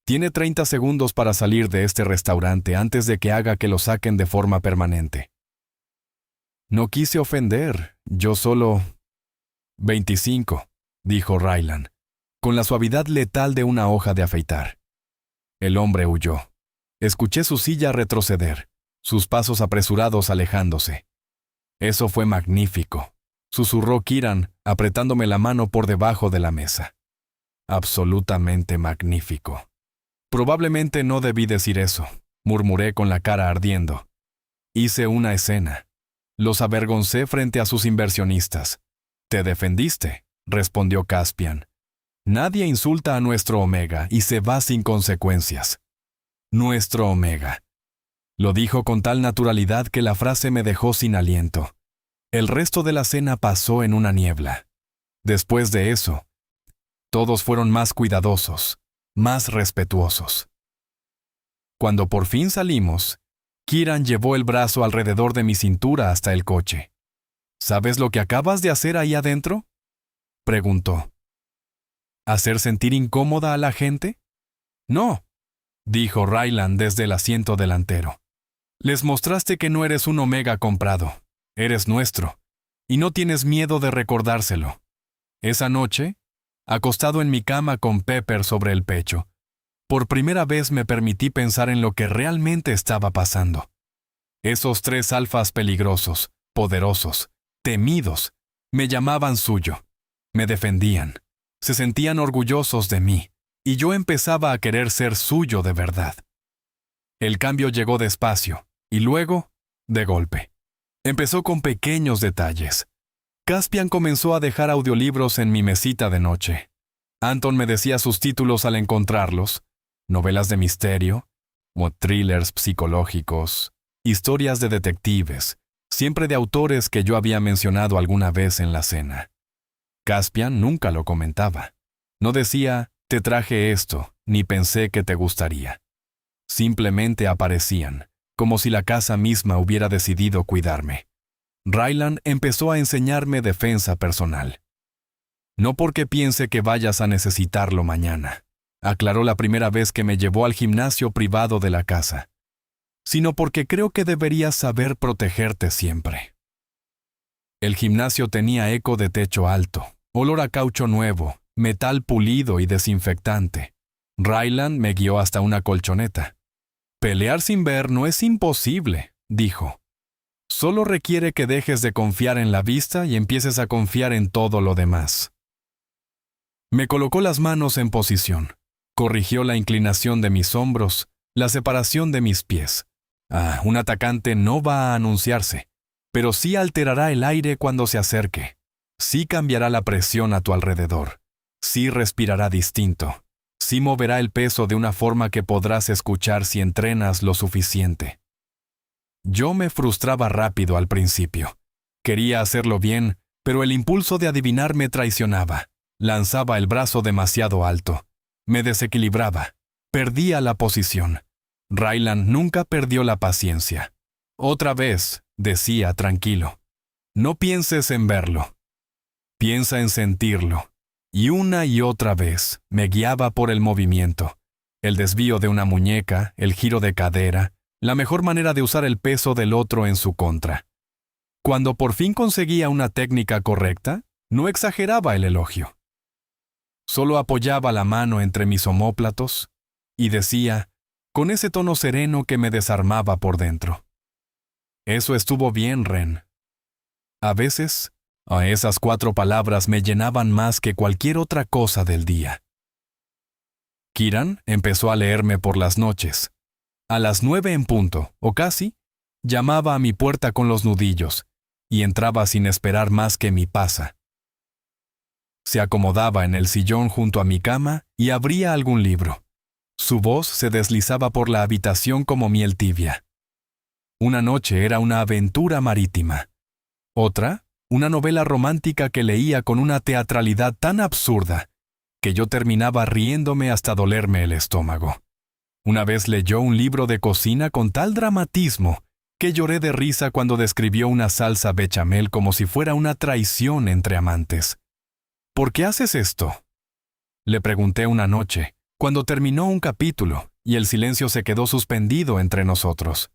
Tiene 30 segundos para salir de este restaurante antes de que haga que lo saquen de forma permanente. No quise ofender, yo solo... 25, dijo Raylan, con la suavidad letal de una hoja de afeitar. El hombre huyó. Escuché su silla retroceder, sus pasos apresurados alejándose. Eso fue magnífico, susurró Kiran, apretándome la mano por debajo de la mesa. Absolutamente magnífico. Probablemente no debí decir eso, murmuré con la cara ardiendo. Hice una escena. Los avergoncé frente a sus inversionistas. Te defendiste, respondió Caspian. Nadie insulta a nuestro omega y se va sin consecuencias. Nuestro omega. Lo dijo con tal naturalidad que la frase me dejó sin aliento. El resto de la cena pasó en una niebla. Después de eso, todos fueron más cuidadosos, más respetuosos. Cuando por fin salimos, Kieran llevó el brazo alrededor de mi cintura hasta el coche. ¿Sabes lo que acabas de hacer ahí adentro?, preguntó. ¿Hacer sentir incómoda a la gente? No, dijo Ryland desde el asiento delantero. Les mostraste que no eres un Omega comprado. Eres nuestro. Y no tienes miedo de recordárselo. Esa noche, acostado en mi cama con Pepper sobre el pecho, por primera vez me permití pensar en lo que realmente estaba pasando. Esos 3 alfas peligrosos, poderosos, temidos, me llamaban suyo. Me defendían. Se sentían orgullosos de mí. Y yo empezaba a querer ser suyo de verdad. El cambio llegó despacio, y luego, de golpe. Empezó con pequeños detalles. Caspian comenzó a dejar audiolibros en mi mesita de noche. Anton me decía sus títulos al encontrarlos: novelas de misterio, o thrillers psicológicos, historias de detectives, siempre de autores que yo había mencionado alguna vez en la cena. Caspian nunca lo comentaba. No decía, te traje esto, ni pensé que te gustaría. Simplemente aparecían, como si la casa misma hubiera decidido cuidarme. Ryland empezó a enseñarme defensa personal. No porque piense que vayas a necesitarlo mañana, aclaró la primera vez que me llevó al gimnasio privado de la casa, sino porque creo que deberías saber protegerte siempre. El gimnasio tenía eco de techo alto, olor a caucho nuevo, metal pulido y desinfectante. Ryland me guió hasta una colchoneta. Pelear sin ver no es imposible, dijo. Solo requiere que dejes de confiar en la vista y empieces a confiar en todo lo demás. Me colocó las manos en posición. Corrigió la inclinación de mis hombros, la separación de mis pies. Un atacante no va a anunciarse, pero sí alterará el aire cuando se acerque. Sí cambiará la presión a tu alrededor. Sí respirará distinto. Sí moverá el peso de una forma que podrás escuchar si entrenas lo suficiente. Yo me frustraba rápido al principio. Quería hacerlo bien, pero el impulso de adivinar me traicionaba. Lanzaba el brazo demasiado alto. Me desequilibraba. Perdía la posición. Ryland nunca perdió la paciencia. Otra vez, decía tranquilo. No pienses en verlo. Piensa en sentirlo. Y una y otra vez me guiaba por el movimiento. El desvío de una muñeca, el giro de cadera, la mejor manera de usar el peso del otro en su contra. Cuando por fin conseguía una técnica correcta, no exageraba el elogio. Solo apoyaba la mano entre mis omóplatos y decía, con ese tono sereno que me desarmaba por dentro: eso estuvo bien, Ren. A veces, esas 4 palabras me llenaban más que cualquier otra cosa del día. Kieran empezó a leerme por las noches. A las 9 en punto, o casi, llamaba a mi puerta con los nudillos, y entraba sin esperar más que mi pasa. Se acomodaba en el sillón junto a mi cama y abría algún libro. Su voz se deslizaba por la habitación como miel tibia. Una noche era una aventura marítima. Otra, una novela romántica que leía con una teatralidad tan absurda que yo terminaba riéndome hasta dolerme el estómago. Una vez leyó un libro de cocina con tal dramatismo que lloré de risa cuando describió una salsa bechamel como si fuera una traición entre amantes. ¿Por qué haces esto?, le pregunté una noche, cuando terminó un capítulo y el silencio se quedó suspendido entre nosotros.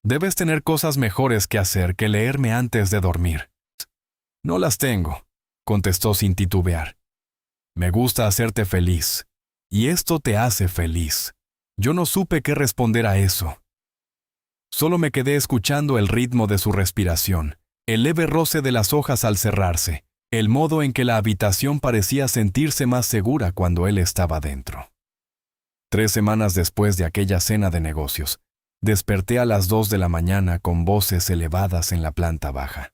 Debes tener cosas mejores que hacer que leerme antes de dormir. No las tengo, contestó sin titubear. Me gusta hacerte feliz, y esto te hace feliz. Yo no supe qué responder a eso. Solo me quedé escuchando el ritmo de su respiración, el leve roce de las hojas al cerrarse, el modo en que la habitación parecía sentirse más segura cuando él estaba dentro. 3 semanas después de aquella cena de negocios, desperté a las 2 de la mañana con voces elevadas en la planta baja.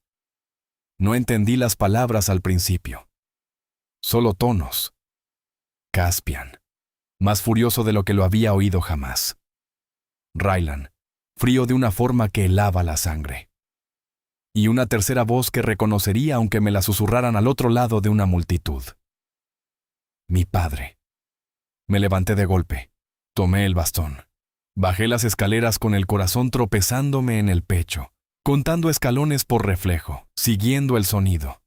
No entendí las palabras al principio. Solo tonos. Caspian, más furioso de lo que lo había oído jamás. Ryland, frío de una forma que helaba la sangre. Y una tercera voz que reconocería aunque me la susurraran al otro lado de una multitud. Mi padre. Me levanté de golpe. Tomé el bastón. Bajé las escaleras con el corazón tropezándome en el pecho, contando escalones por reflejo, siguiendo el sonido.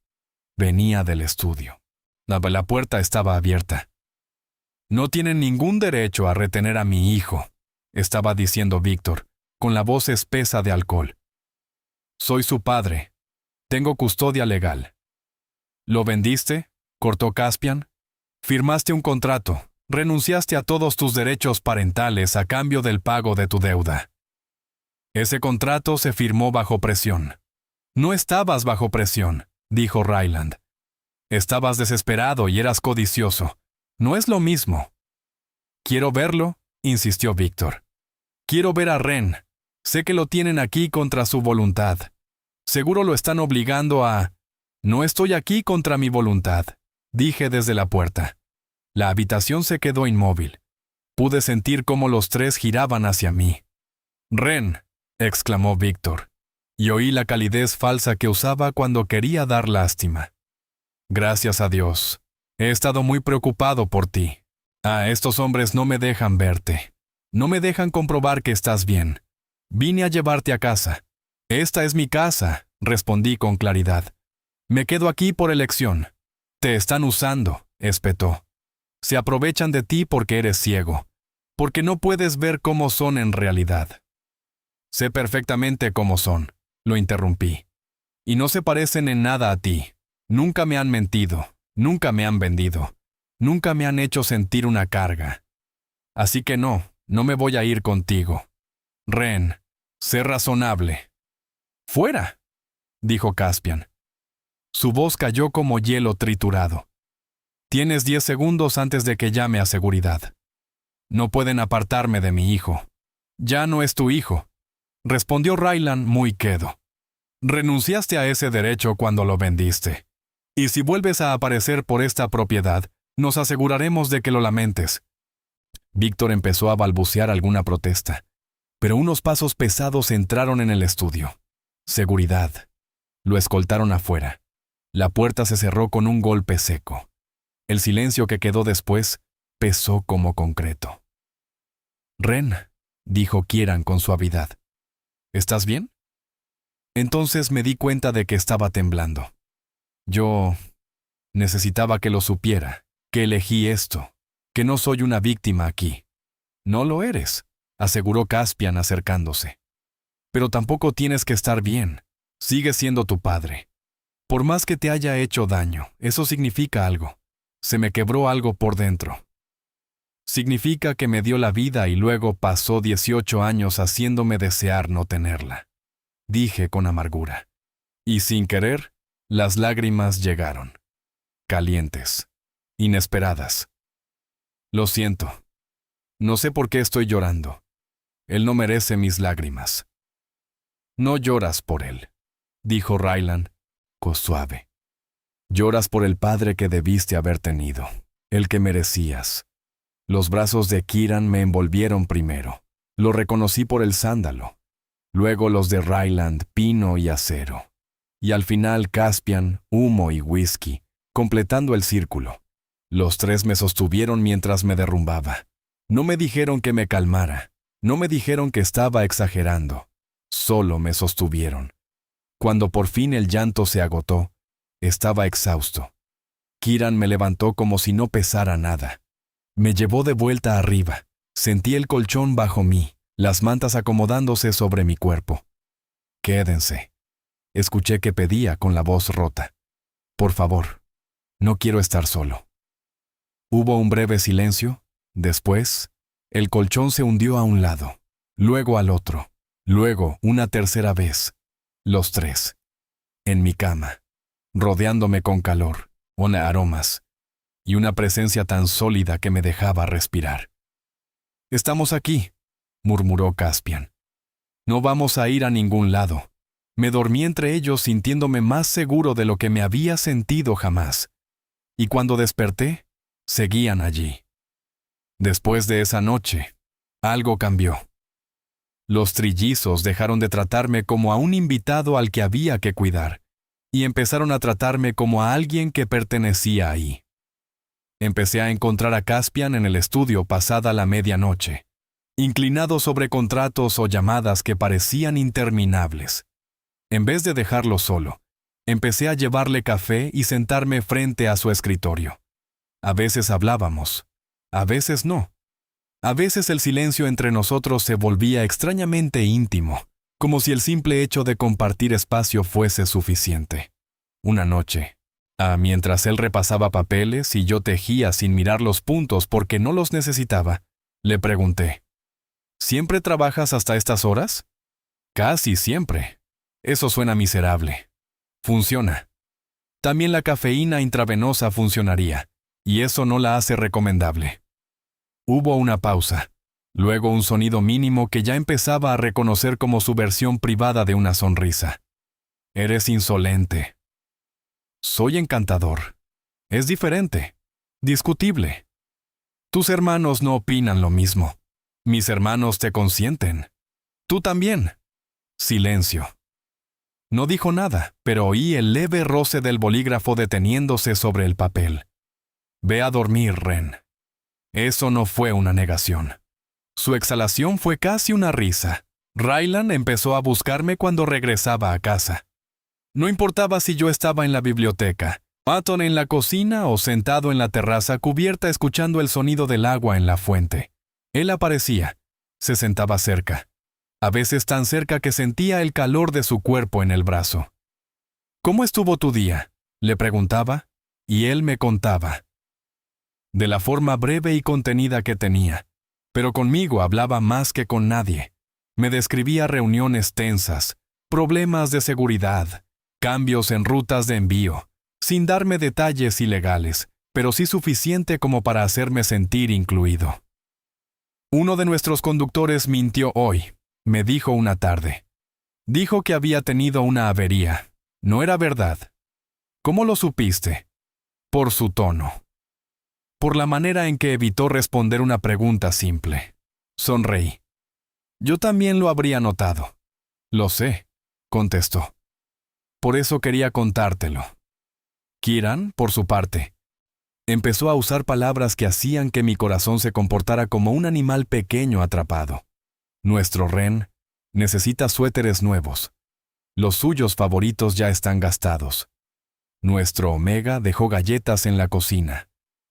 Venía del estudio. La puerta estaba abierta. «No tienen ningún derecho a retener a mi hijo», estaba diciendo Víctor, con la voz espesa de alcohol. «Soy su padre. Tengo custodia legal». «¿Lo vendiste?», cortó Caspian. «Firmaste un contrato. Renunciaste a todos tus derechos parentales a cambio del pago de tu deuda». «Ese contrato se firmó bajo presión». «No estabas bajo presión», dijo Ryland. «Estabas desesperado y eras codicioso. No es lo mismo». «Quiero verlo», insistió Víctor. «Quiero ver a Ren. Sé que lo tienen aquí contra su voluntad. Seguro lo están obligando a...». «No estoy aquí contra mi voluntad», dije desde la puerta. La habitación se quedó inmóvil. Pude sentir cómo los tres giraban hacia mí. «Ren», exclamó Víctor, y oí la calidez falsa que usaba cuando quería dar lástima. «Gracias a Dios. He estado muy preocupado por ti. Estos hombres no me dejan verte. No me dejan comprobar que estás bien. Vine a llevarte a casa». «Esta es mi casa», respondí con claridad. «Me quedo aquí por elección». «Te están usando», espetó. «Se aprovechan de ti porque eres ciego, porque no puedes ver cómo son en realidad». «Sé perfectamente cómo son», lo interrumpí. «Y no se parecen en nada a ti. Nunca me han mentido, nunca me han vendido, nunca me han hecho sentir una carga. Así que no me voy a ir contigo. Ren, sé razonable». «¡Fuera!», dijo Caspian. Su voz cayó como hielo triturado. «Tienes 10 segundos antes de que llame a seguridad. No pueden apartarme de mi hijo». «Ya no es tu hijo», respondió Ryland muy quedo. «Renunciaste a ese derecho cuando lo vendiste. Y si vuelves a aparecer por esta propiedad, nos aseguraremos de que lo lamentes». Víctor empezó a balbucear alguna protesta, pero unos pasos pesados entraron en el estudio. Seguridad. Lo escoltaron afuera. La puerta se cerró con un golpe seco. El silencio que quedó después pesó como concreto. «Ren», dijo Kieran con suavidad. «¿Estás bien?». Entonces me di cuenta de que estaba temblando. Yo necesitaba que lo supiera, que elegí esto, que no soy una víctima aquí. «No lo eres», aseguró Caspian acercándose. «Pero tampoco tienes que estar bien. Sigues siendo tu padre. Por más que te haya hecho daño, eso significa algo. Se me quebró algo por dentro. Significa que me dio la vida y luego pasó 18 años haciéndome desear no tenerla», dije con amargura. Y sin querer, las lágrimas llegaron. Calientes. Inesperadas. «Lo siento. No sé por qué estoy llorando. Él no merece mis lágrimas». «No lloras por él», dijo Ryland, suave. «Lloras por el padre que debiste haber tenido, el que merecías». Los brazos de Kieran me envolvieron primero. Lo reconocí por el sándalo. Luego los de Ryland, pino y acero. Y al final Caspian, humo y whisky, completando el círculo. Los tres me sostuvieron mientras me derrumbaba. No me dijeron que me calmara. No me dijeron que estaba exagerando. Solo me sostuvieron. Cuando por fin el llanto se agotó, estaba exhausto. Kieran me levantó como si no pesara nada. Me llevó de vuelta arriba. Sentí el colchón bajo mí, las mantas acomodándose sobre mi cuerpo. «Quédense», escuché que pedía con la voz rota. «Por favor, no quiero estar solo». Hubo un breve silencio. Después, el colchón se hundió a un lado, luego al otro, luego una tercera vez. Los tres. En mi cama, rodeándome con calor, con aromas, y una presencia tan sólida que me dejaba respirar. «Estamos aquí», murmuró Caspian. «No vamos a ir a ningún lado». Me dormí entre ellos sintiéndome más seguro de lo que me había sentido jamás. Y cuando desperté, seguían allí. Después de esa noche, algo cambió. Los trillizos dejaron de tratarme como a un invitado al que había que cuidar, y empezaron a tratarme como a alguien que pertenecía ahí. Empecé a encontrar a Caspian en el estudio pasada la medianoche. inclinado sobre contratos o llamadas que parecían interminables. En vez de dejarlo solo, empecé a llevarle café y sentarme frente a su escritorio. A veces hablábamos, a veces no. A veces el silencio entre nosotros se volvía extrañamente íntimo, como si el simple hecho de compartir espacio fuese suficiente. Una noche, mientras él repasaba papeles y yo tejía sin mirar los puntos porque no los necesitaba, le pregunté, ¿siempre trabajas hasta estas horas? Casi siempre. Eso suena miserable. Funciona. También la cafeína intravenosa funcionaría, y eso no la hace recomendable. Hubo una pausa, luego un sonido mínimo que ya empezaba a reconocer como su versión privada de una sonrisa. Eres insolente. Soy encantador. Es diferente. Discutible. Tus hermanos no opinan lo mismo. Mis hermanos te consienten. Tú también. Silencio. No dijo nada, pero oí el leve roce del bolígrafo deteniéndose sobre el papel. Ve a dormir, Ren. Eso no fue una negación. Su exhalación fue casi una risa. Ryland empezó a buscarme cuando regresaba a casa. No importaba si yo estaba en la biblioteca, Patton en la cocina o sentado en la terraza cubierta escuchando el sonido del agua en la fuente. Él aparecía. Se sentaba cerca. A veces tan cerca que sentía el calor de su cuerpo en el brazo. ¿Cómo estuvo tu día?, le preguntaba, y él me contaba. De la forma breve y contenida que tenía, pero conmigo hablaba más que con nadie. Me describía reuniones tensas, problemas de seguridad, cambios en rutas de envío, sin darme detalles ilegales, pero sí suficiente como para hacerme sentir incluido. Uno de nuestros conductores mintió hoy, me dijo una tarde. Dijo que había tenido una avería. No era verdad. ¿Cómo lo supiste? Por su tono. Por la manera en que evitó responder una pregunta simple. Sonreí. Yo también lo habría notado. Lo sé, contestó. Por eso quería contártelo. Kieran, por su parte, empezó a usar palabras que hacían que mi corazón se comportara como un animal pequeño atrapado. Nuestro Ren necesita suéteres nuevos. Los suyos favoritos ya están gastados. Nuestro Omega dejó galletas en la cocina.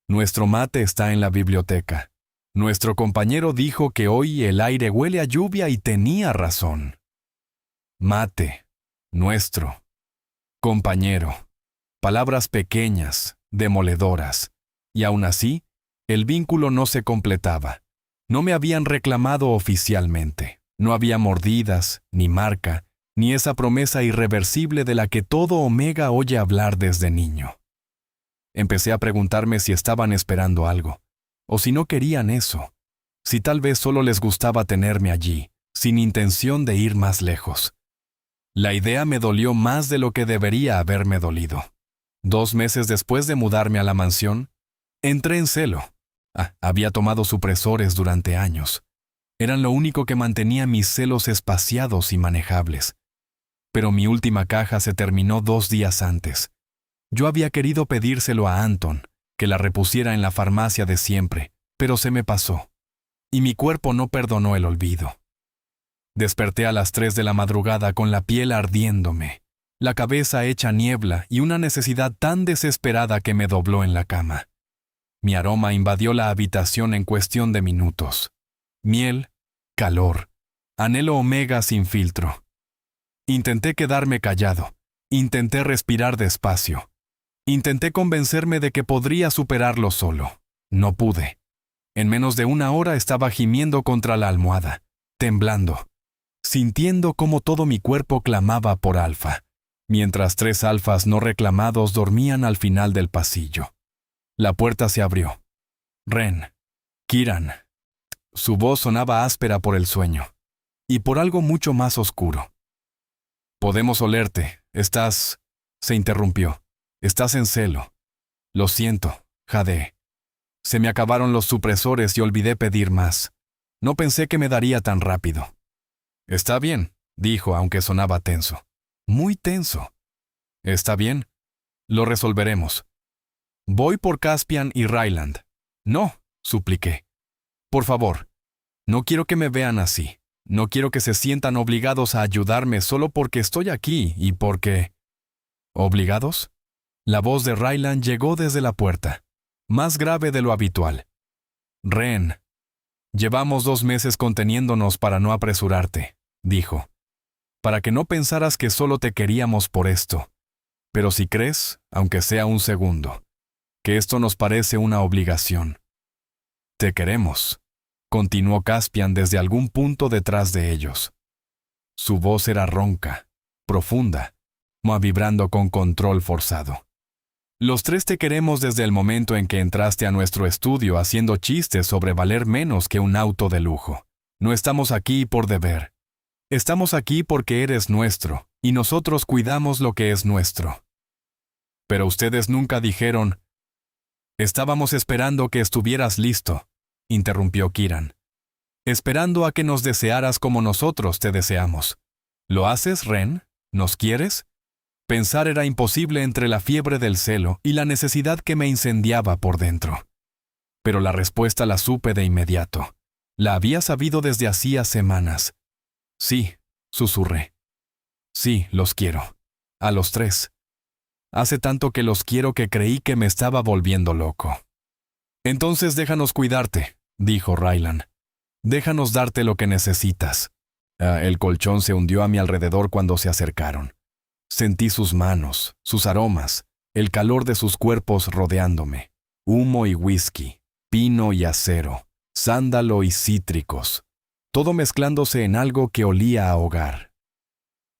Nuestro mate está en la biblioteca. Nuestro compañero dijo que hoy el aire huele a lluvia y tenía razón. Mate, nuestro, compañero. Palabras pequeñas, demoledoras. Y aún así, el vínculo no se completaba. No me habían reclamado oficialmente. No había mordidas, ni marca, ni esa promesa irreversible de la que todo Omega oye hablar desde niño. Empecé a preguntarme si estaban esperando algo, o si no querían eso, si tal vez solo les gustaba tenerme allí, sin intención de ir más lejos. La idea me dolió más de lo que debería haberme dolido. 2 meses después de mudarme a la mansión, entré en celo. Había tomado supresores durante años. Eran lo único que mantenía mis celos espaciados y manejables. Pero mi última caja se terminó 2 días antes. Yo había querido pedírselo a Anton, que la repusiera en la farmacia de siempre, pero se me pasó. Y mi cuerpo no perdonó el olvido. Desperté a las 3 de la madrugada con la piel ardiéndome, la cabeza hecha niebla y una necesidad tan desesperada que me dobló en la cama. Mi aroma invadió la habitación en cuestión de minutos. Miel, calor, anhelo Omega sin filtro. Intenté quedarme callado, intenté respirar despacio. Intenté convencerme de que podría superarlo solo. No pude. En menos de 1 hora estaba gimiendo contra la almohada, temblando, sintiendo cómo todo mi cuerpo clamaba por Alfa, mientras 3 alfas no reclamados dormían al final del pasillo. La puerta se abrió. Ren, Kieran. Su voz sonaba áspera por el sueño, y por algo mucho más oscuro. Podemos olerte. Estás... Se interrumpió. Estás en celo. Lo siento, jadeé. Se me acabaron los supresores y olvidé pedir más. No pensé que me daría tan rápido. Está bien, dijo, aunque sonaba tenso. Muy tenso. Está bien. Lo resolveremos. Voy por Caspian y Ryland. No, supliqué. Por favor. No quiero que me vean así. No quiero que se sientan obligados a ayudarme solo porque estoy aquí y porque... ¿Obligados? La voz de Ryland llegó desde la puerta, más grave de lo habitual. Ren, llevamos 2 meses conteniéndonos para no apresurarte, dijo. Para que no pensaras que solo te queríamos por esto. Pero si crees, aunque sea un segundo, que esto nos parece una obligación. Te queremos, continuó Caspian desde algún punto detrás de ellos. Su voz era ronca, profunda, vibrando con control forzado. Los 3 te queremos desde el momento en que entraste a nuestro estudio haciendo chistes sobre valer menos que un auto de lujo. No estamos aquí por deber. Estamos aquí porque eres nuestro, y nosotros cuidamos lo que es nuestro. Pero ustedes nunca dijeron... Estábamos esperando que estuvieras listo, interrumpió Kiran. Esperando a que nos desearas como nosotros te deseamos. ¿Lo haces, Ren? ¿Nos quieres? Pensar era imposible entre la fiebre del celo y la necesidad que me incendiaba por dentro. Pero la respuesta la supe de inmediato. La había sabido desde hacía semanas. Sí, susurré. Sí, los quiero. A los 3. Hace tanto que los quiero que creí que me estaba volviendo loco. Entonces déjanos cuidarte, dijo Ryland. Déjanos darte lo que necesitas. El colchón se hundió a mi alrededor cuando se acercaron. Sentí sus manos, sus aromas, el calor de sus cuerpos rodeándome. Humo y whisky, pino y acero, sándalo y cítricos. Todo mezclándose en algo que olía a hogar.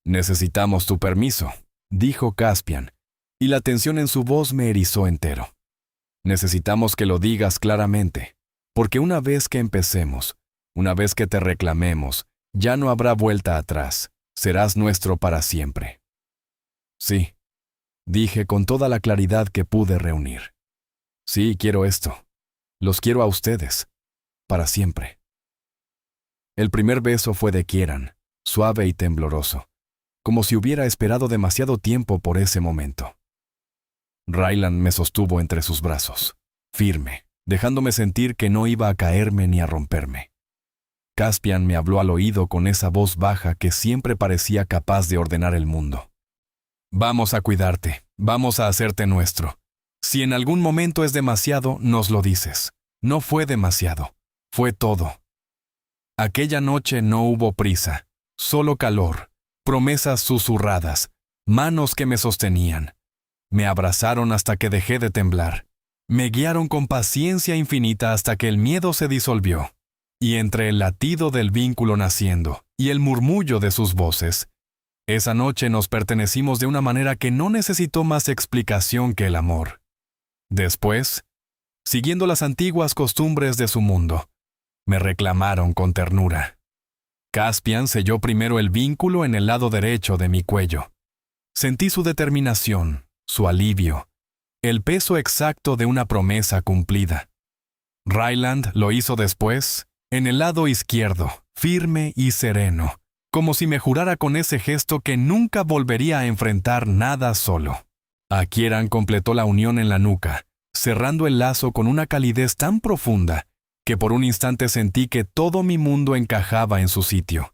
Necesitamos tu permiso, dijo Caspian, y la tensión en su voz me erizó entero. Necesitamos que lo digas claramente, porque una vez que empecemos, una vez que te reclamemos, ya no habrá vuelta atrás. Serás nuestro para siempre. Sí, dije con toda la claridad que pude reunir. Sí, quiero esto. Los quiero a ustedes. Para siempre. El primer beso fue de Kieran, suave y tembloroso, como si hubiera esperado demasiado tiempo por ese momento. Ryland me sostuvo entre sus brazos, firme, dejándome sentir que no iba a caerme ni a romperme. Caspian me habló al oído con esa voz baja que siempre parecía capaz de ordenar el mundo. Vamos a cuidarte, vamos a hacerte nuestro. Si en algún momento es demasiado, nos lo dices. No fue demasiado, fue todo. Aquella noche no hubo prisa, solo calor, promesas susurradas, manos que me sostenían. Me abrazaron hasta que dejé de temblar. Me guiaron con paciencia infinita hasta que el miedo se disolvió. Y entre el latido del vínculo naciendo y el murmullo de sus voces, esa noche nos pertenecimos de una manera que no necesitó más explicación que el amor. Después, siguiendo las antiguas costumbres de su mundo, me reclamaron con ternura. Caspian selló primero el vínculo en el lado derecho de mi cuello. Sentí su determinación, su alivio, el peso exacto de una promesa cumplida. Ryland lo hizo después, en el lado izquierdo, firme y sereno, como si me jurara con ese gesto que nunca volvería a enfrentar nada solo. Kieran completó la unión en la nuca, cerrando el lazo con una calidez tan profunda que por un instante sentí que todo mi mundo encajaba en su sitio.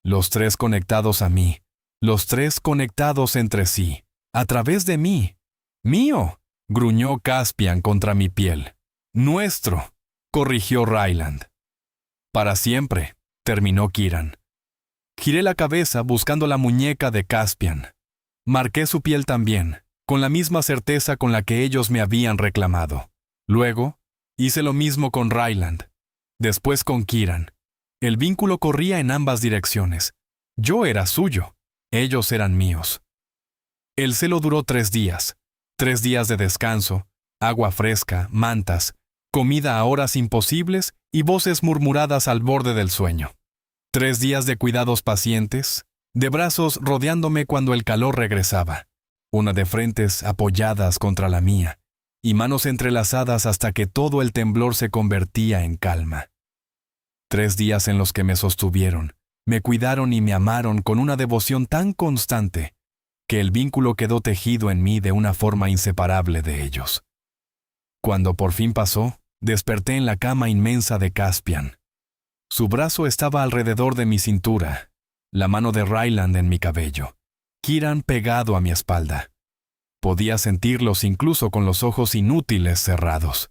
Los 3 conectados a mí, los 3 conectados entre sí, a través de mí. ¡Mío!, gruñó Caspian contra mi piel. ¡Nuestro!, corrigió Ryland. Para siempre, terminó Kieran. Giré la cabeza buscando la muñeca de Caspian. Marqué su piel también, con la misma certeza con la que ellos me habían reclamado. Luego, hice lo mismo con Ryland. Después con Kieran. El vínculo corría en ambas direcciones. Yo era suyo, ellos eran míos. El celo duró 3 días. 3 días de descanso, agua fresca, mantas, comida a horas imposibles y voces murmuradas al borde del sueño. 3 días de cuidados pacientes, de brazos rodeándome cuando el calor regresaba, una de frentes apoyadas contra la mía, y manos entrelazadas hasta que todo el temblor se convertía en calma. 3 días en los que me sostuvieron, me cuidaron y me amaron con una devoción tan constante que el vínculo quedó tejido en mí de una forma inseparable de ellos. Cuando por fin pasó, desperté en la cama inmensa de Caspian. Su brazo estaba alrededor de mi cintura, la mano de Ryland en mi cabello, Kieran pegado a mi espalda. Podía sentirlos incluso con los ojos inútiles cerrados.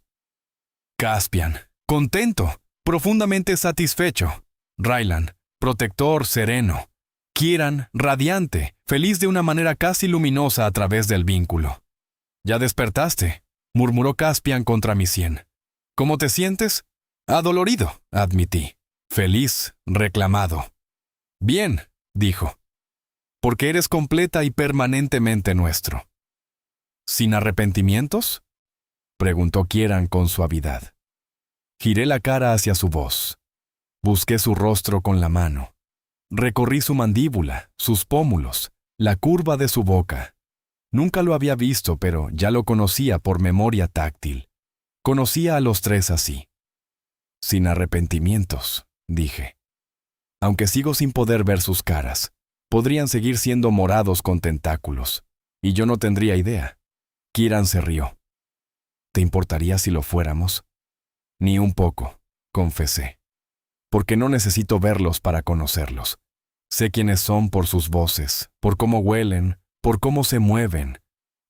Caspian, contento, profundamente satisfecho. Ryland, protector, sereno. Kieran, radiante, feliz de una manera casi luminosa a través del vínculo. «Ya despertaste», murmuró Caspian contra mi sien. «¿Cómo te sientes?» «Adolorido», admití. «Feliz», reclamado. «Bien», dijo. «Porque eres completa y permanentemente nuestro». «¿Sin arrepentimientos?», preguntó Kieran con suavidad. Giré la cara hacia su voz. Busqué su rostro con la mano. Recorrí su mandíbula, sus pómulos, la curva de su boca. Nunca lo había visto, pero ya lo conocía por memoria táctil. Conocía a los tres así. «Sin arrepentimientos», dije. Aunque sigo sin poder ver sus caras, podrían seguir siendo morados con tentáculos, y yo no tendría idea. Kieran se rió. «¿Te importaría si lo fuéramos?» «Ni un poco», confesé. «Porque no necesito verlos para conocerlos. Sé quiénes son por sus voces, por cómo huelen, por cómo se mueven.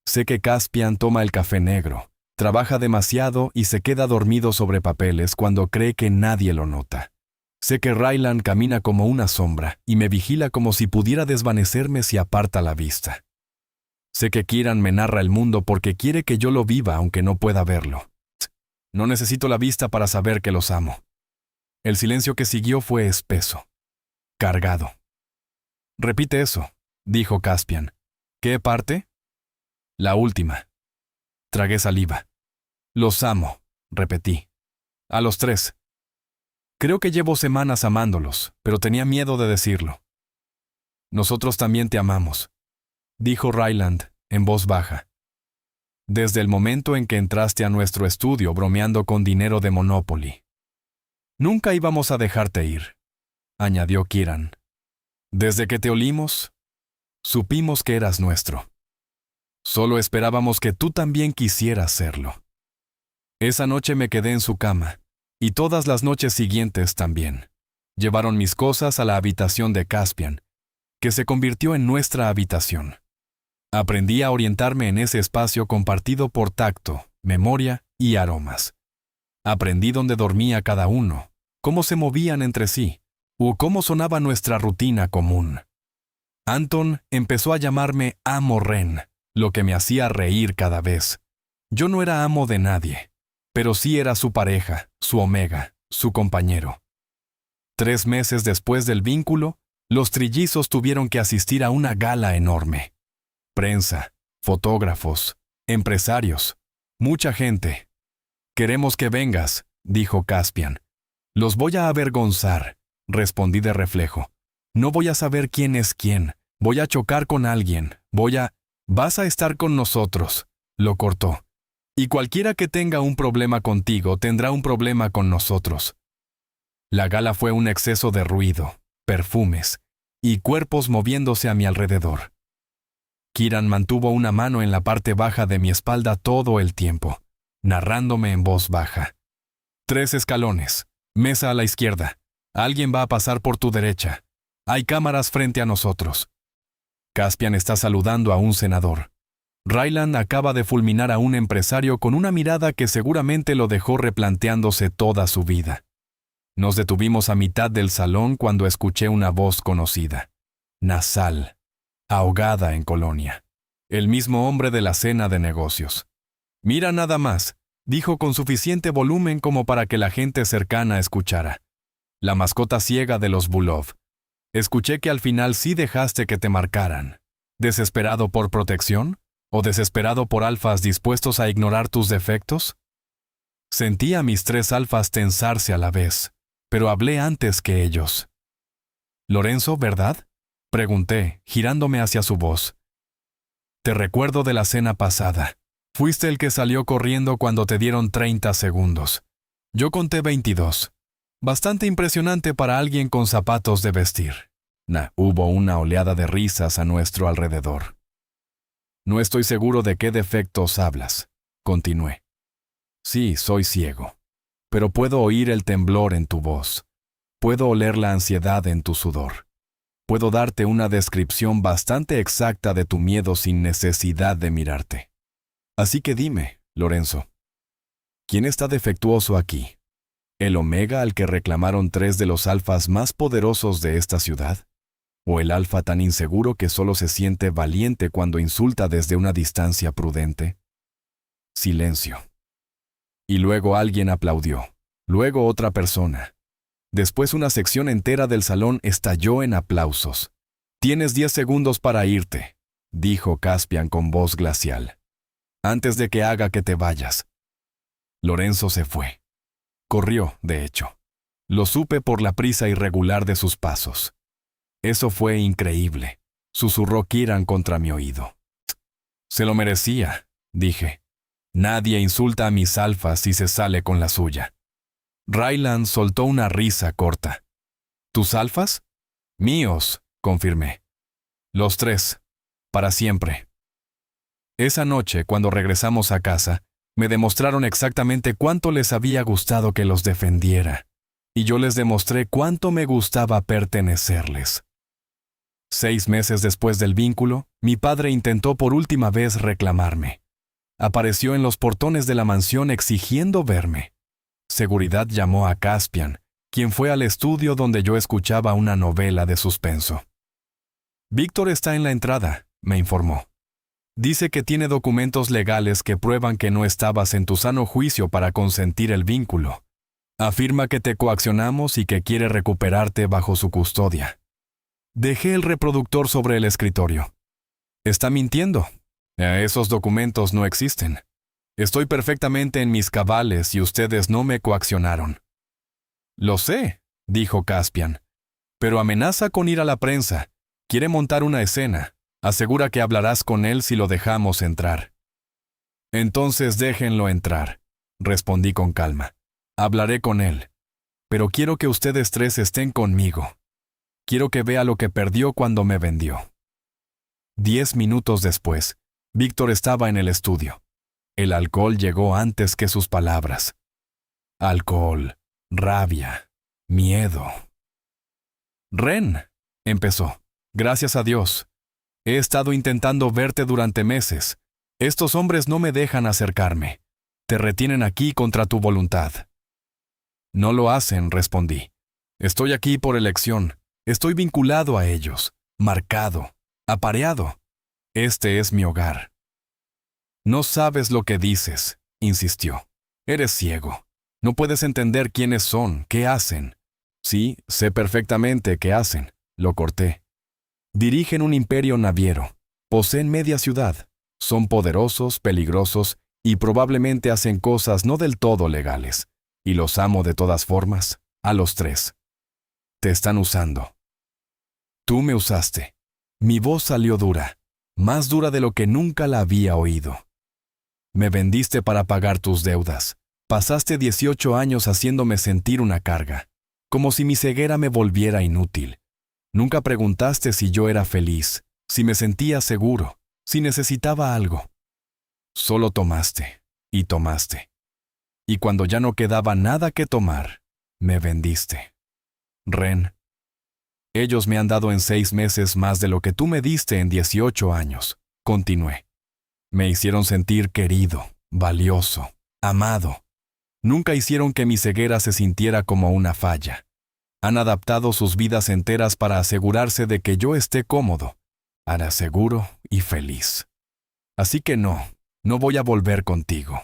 Sé que Caspian toma el café negro, trabaja demasiado y se queda dormido sobre papeles cuando cree que nadie lo nota. Sé que Ryland camina como una sombra y me vigila como si pudiera desvanecerme si aparta la vista. Sé que Kieran me narra el mundo porque quiere que yo lo viva aunque no pueda verlo. No necesito la vista para saber que los amo». El silencio que siguió fue espeso, cargado. «Repite eso», dijo Caspian. «¿Qué parte?» «La última». Tragué saliva. «Los amo», repetí. «A los tres. Creo que llevo semanas amándolos, pero tenía miedo de decirlo». «Nosotros también te amamos», dijo Ryland en voz baja. «Desde el momento en que entraste a nuestro estudio bromeando con dinero de Monopoly. Nunca íbamos a dejarte ir», añadió Kieran. «Desde que te olimos, supimos que eras nuestro. Solo esperábamos que tú también quisieras serlo». Esa noche me quedé en su cama, y todas las noches siguientes también. Llevaron mis cosas a la habitación de Caspian, que se convirtió en nuestra habitación. Aprendí a orientarme en ese espacio compartido por tacto, memoria y aromas. Aprendí dónde dormía cada uno, cómo se movían entre sí, o cómo sonaba nuestra rutina común. Anton empezó a llamarme Amo Ren, lo que me hacía reír cada vez. Yo no era amo de nadie, pero sí era su pareja, su omega, su compañero. 3 meses después del vínculo, los trillizos tuvieron que asistir a una gala enorme. Prensa, fotógrafos, empresarios, mucha gente. «Queremos que vengas», dijo Caspian. «Los voy a avergonzar», respondí de reflejo. «No voy a saber quién es quién. Voy a chocar con alguien. Vas a estar con nosotros», lo cortó. «Y cualquiera que tenga un problema contigo tendrá un problema con nosotros». La gala fue un exceso de ruido, perfumes y cuerpos moviéndose a mi alrededor. Kieran mantuvo una mano en la parte baja de mi espalda todo el tiempo, narrándome en voz baja. 3 escalones, mesa a la izquierda. Alguien va a pasar por tu derecha. Hay cámaras frente a nosotros. Caspian está saludando a un senador. Ryland acaba de fulminar a un empresario con una mirada que seguramente lo dejó replanteándose toda su vida. Nos detuvimos a mitad del salón cuando escuché una voz conocida, nasal, ahogada en colonia. El mismo hombre de la cena de negocios. «Mira nada más», dijo con suficiente volumen como para que la gente cercana escuchara. «La mascota ciega de los Bulov. Escuché que al final sí dejaste que te marcaran. ¿Desesperado por protección? ¿O desesperado por alfas dispuestos a ignorar tus defectos?» Sentí a mis 3 alfas tensarse a la vez, pero hablé antes que ellos. «Lorenzo, ¿verdad?», pregunté, girándome hacia su voz. «Te recuerdo de la cena pasada. Fuiste el que salió corriendo cuando te dieron 30 segundos. Yo conté 22. Bastante impresionante para alguien con zapatos de vestir». Hubo una oleada de risas a nuestro alrededor. «No estoy seguro de qué defectos hablas», continué. «Sí, soy ciego, pero puedo oír el temblor en tu voz. Puedo oler la ansiedad en tu sudor. Puedo darte una descripción bastante exacta de tu miedo sin necesidad de mirarte. Así que dime, Lorenzo, ¿quién está defectuoso aquí? ¿El Omega al que reclamaron 3 de los alfas más poderosos de esta ciudad? ¿O el alfa tan inseguro que solo se siente valiente cuando insulta desde una distancia prudente? Silencio. Y luego alguien aplaudió. Luego otra persona. Después una sección entera del salón estalló en aplausos. «Tienes 10 segundos para irte», dijo Caspian con voz glacial. «Antes de que haga que te vayas». Lorenzo se fue. Corrió, de hecho. Lo supe por la prisa irregular de sus pasos. «Eso fue increíble», susurró Kieran contra mi oído. «Se lo merecía», dije. «Nadie insulta a mis alfas y se sale con la suya». Ryland soltó una risa corta. ¿Tus alfas? Míos, confirmé. Los 3, para siempre. Esa noche, cuando regresamos a casa, me demostraron exactamente cuánto les había gustado que los defendiera, y yo les demostré cuánto me gustaba pertenecerles. 6 meses después del vínculo, mi padre intentó por última vez reclamarme. Apareció en los portones de la mansión exigiendo verme. Seguridad llamó a Caspian, quien fue al estudio donde yo escuchaba una novela de suspenso. «Víctor está en la entrada», me informó. «Dice que tiene documentos legales que prueban que no estabas en tu sano juicio para consentir el vínculo. Afirma que te coaccionamos y que quiere recuperarte bajo su custodia». Dejé el reproductor sobre el escritorio. «Está mintiendo. Esos documentos no existen. Estoy perfectamente en mis cabales y ustedes no me coaccionaron». «Lo sé», dijo Caspian, «pero amenaza con ir a la prensa. Quiere montar una escena. Asegura que hablarás con él si lo dejamos entrar». «Entonces déjenlo entrar», respondí con calma. «Hablaré con él. Pero quiero que ustedes 3 estén conmigo. Quiero que vea lo que perdió cuando me vendió». 10 minutos después, Víctor estaba en el estudio. El alcohol llegó antes que sus palabras. Alcohol, rabia, miedo. «Ren», empezó, «gracias a Dios. He estado intentando verte durante meses. Estos hombres no me dejan acercarme. Te retienen aquí contra tu voluntad». «No lo hacen», respondí. «Estoy aquí por elección. Estoy vinculado a ellos, marcado, apareado. Este es mi hogar». «No sabes lo que dices», insistió. «Eres ciego. No puedes entender quiénes son, qué hacen». «Sí, sé perfectamente qué hacen», lo corté. «Dirigen un imperio naviero. Poseen media ciudad. Son poderosos, peligrosos y probablemente hacen cosas no del todo legales. Y los amo de todas formas, a los 3. Te están usando». «Tú me usaste». Mi voz salió dura, más dura de lo que nunca la había oído. «Me vendiste para pagar tus deudas. Pasaste 18 años haciéndome sentir una carga, como si mi ceguera me volviera inútil. Nunca preguntaste si yo era feliz, si me sentía seguro, si necesitaba algo. Solo tomaste y tomaste. Y cuando ya no quedaba nada que tomar, me vendiste. Ren, ellos me han dado en 6 meses más de lo que tú me diste en 18 años», continué. «Me hicieron sentir querido, valioso, amado. Nunca hicieron que mi ceguera se sintiera como una falla. Han adaptado sus vidas enteras para asegurarse de que yo esté cómodo, ahora seguro y feliz. Así que no voy a volver contigo.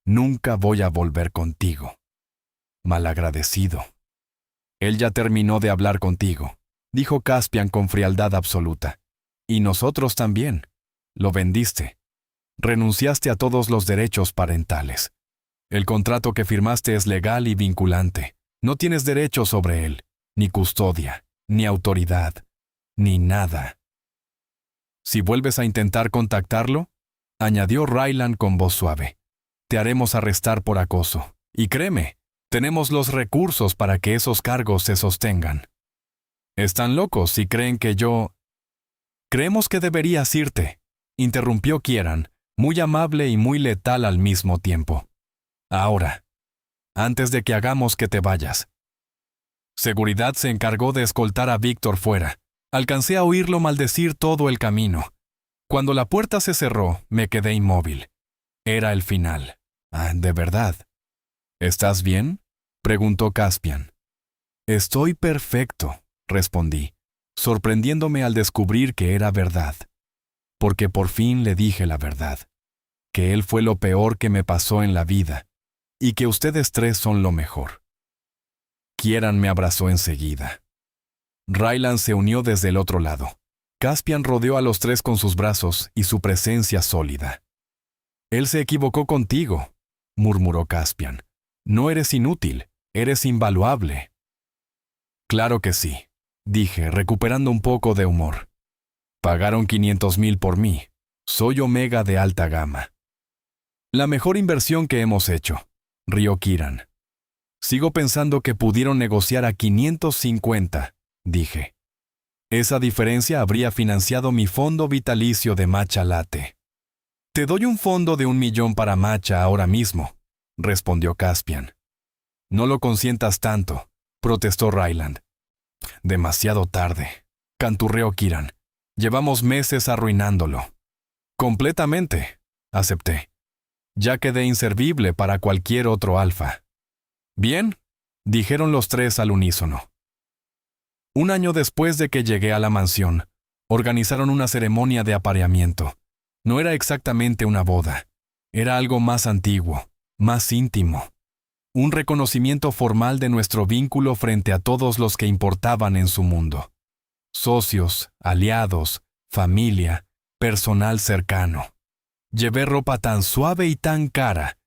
Nunca voy a volver contigo. Malagradecido». «Él ya terminó de hablar contigo», dijo Caspian con frialdad absoluta. «Y nosotros también. Lo vendiste. Renunciaste a todos los derechos parentales. El contrato que firmaste es legal y vinculante. No tienes derecho sobre él, ni custodia, ni autoridad, ni nada». «Si vuelves a intentar contactarlo», añadió Ryland con voz suave, «te haremos arrestar por acoso. Y créeme, tenemos los recursos para que esos cargos se sostengan». «Están locos si creen que yo...» «Creemos que deberías irte», interrumpió Kieran, muy amable y muy letal al mismo tiempo. «Ahora, antes de que hagamos que te vayas». Seguridad se encargó de escoltar a Víctor fuera. Alcancé a oírlo maldecir todo el camino. Cuando la puerta se cerró, me quedé inmóvil. Era el final. ¿De verdad? ¿Estás bien?, preguntó Caspian. Estoy perfecto, respondí, sorprendiéndome al descubrir que era verdad. Porque por fin le dije la verdad. Que él fue lo peor que me pasó en la vida, y que ustedes tres son lo mejor. Kieran me abrazó enseguida. Ryland se unió desde el otro lado. Caspian rodeó a los tres con sus brazos y su presencia sólida. Él se equivocó contigo, murmuró Caspian. No eres inútil, eres invaluable. Claro que sí, dije, recuperando un poco de humor. Pagaron 500,000 por mí. Soy Omega de alta gama. La mejor inversión que hemos hecho, rió Kieran. Sigo pensando que pudieron negociar a 550, dije. Esa diferencia habría financiado mi fondo vitalicio de Matcha Latte. Te doy un fondo de 1,000,000 para Matcha ahora mismo, respondió Caspian. No lo consientas tanto, protestó Ryland. Demasiado tarde, canturreó Kieran. Llevamos meses arruinándolo. Completamente, acepté. Ya quedé inservible para cualquier otro alfa. Bien, dijeron los tres al unísono. Un año después de que llegué a la mansión, organizaron una ceremonia de apareamiento. No era exactamente una boda. Era algo más antiguo, más íntimo. Un reconocimiento formal de nuestro vínculo frente a todos los que importaban en su mundo. Socios, aliados, familia, personal cercano. Llevé ropa tan suave y tan cara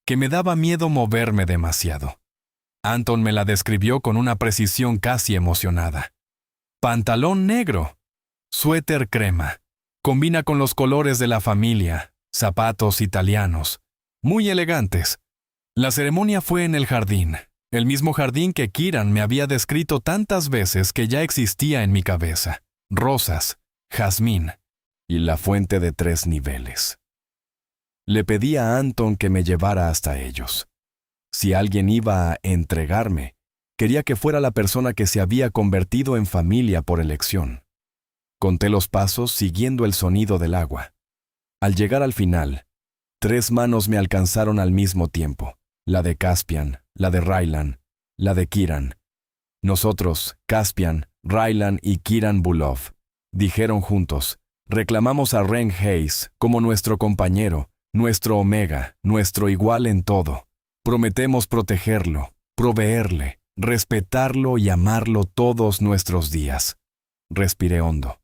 que me daba miedo moverme demasiado. Anton me la describió con una precisión casi emocionada. Pantalón negro, suéter crema, combina con los colores de la familia, zapatos italianos, muy elegantes. La ceremonia fue en el jardín, el mismo jardín que Kieran me había descrito tantas veces que ya existía en mi cabeza. Rosas, jazmín y la fuente de 3 niveles. Le pedí a Anton que me llevara hasta ellos. Si alguien iba a entregarme, quería que fuera la persona que se había convertido en familia por elección. Conté los pasos siguiendo el sonido del agua. Al llegar al final, 3 manos me alcanzaron al mismo tiempo, la de Caspian, la de Ryland, la de Kieran. Nosotros, Caspian, Ryland y Kieran Bulov, dijeron juntos, reclamamos a Ren Hayes como nuestro compañero, nuestro Omega, nuestro igual en todo. Prometemos protegerlo, proveerle, respetarlo y amarlo todos nuestros días. Respiré hondo.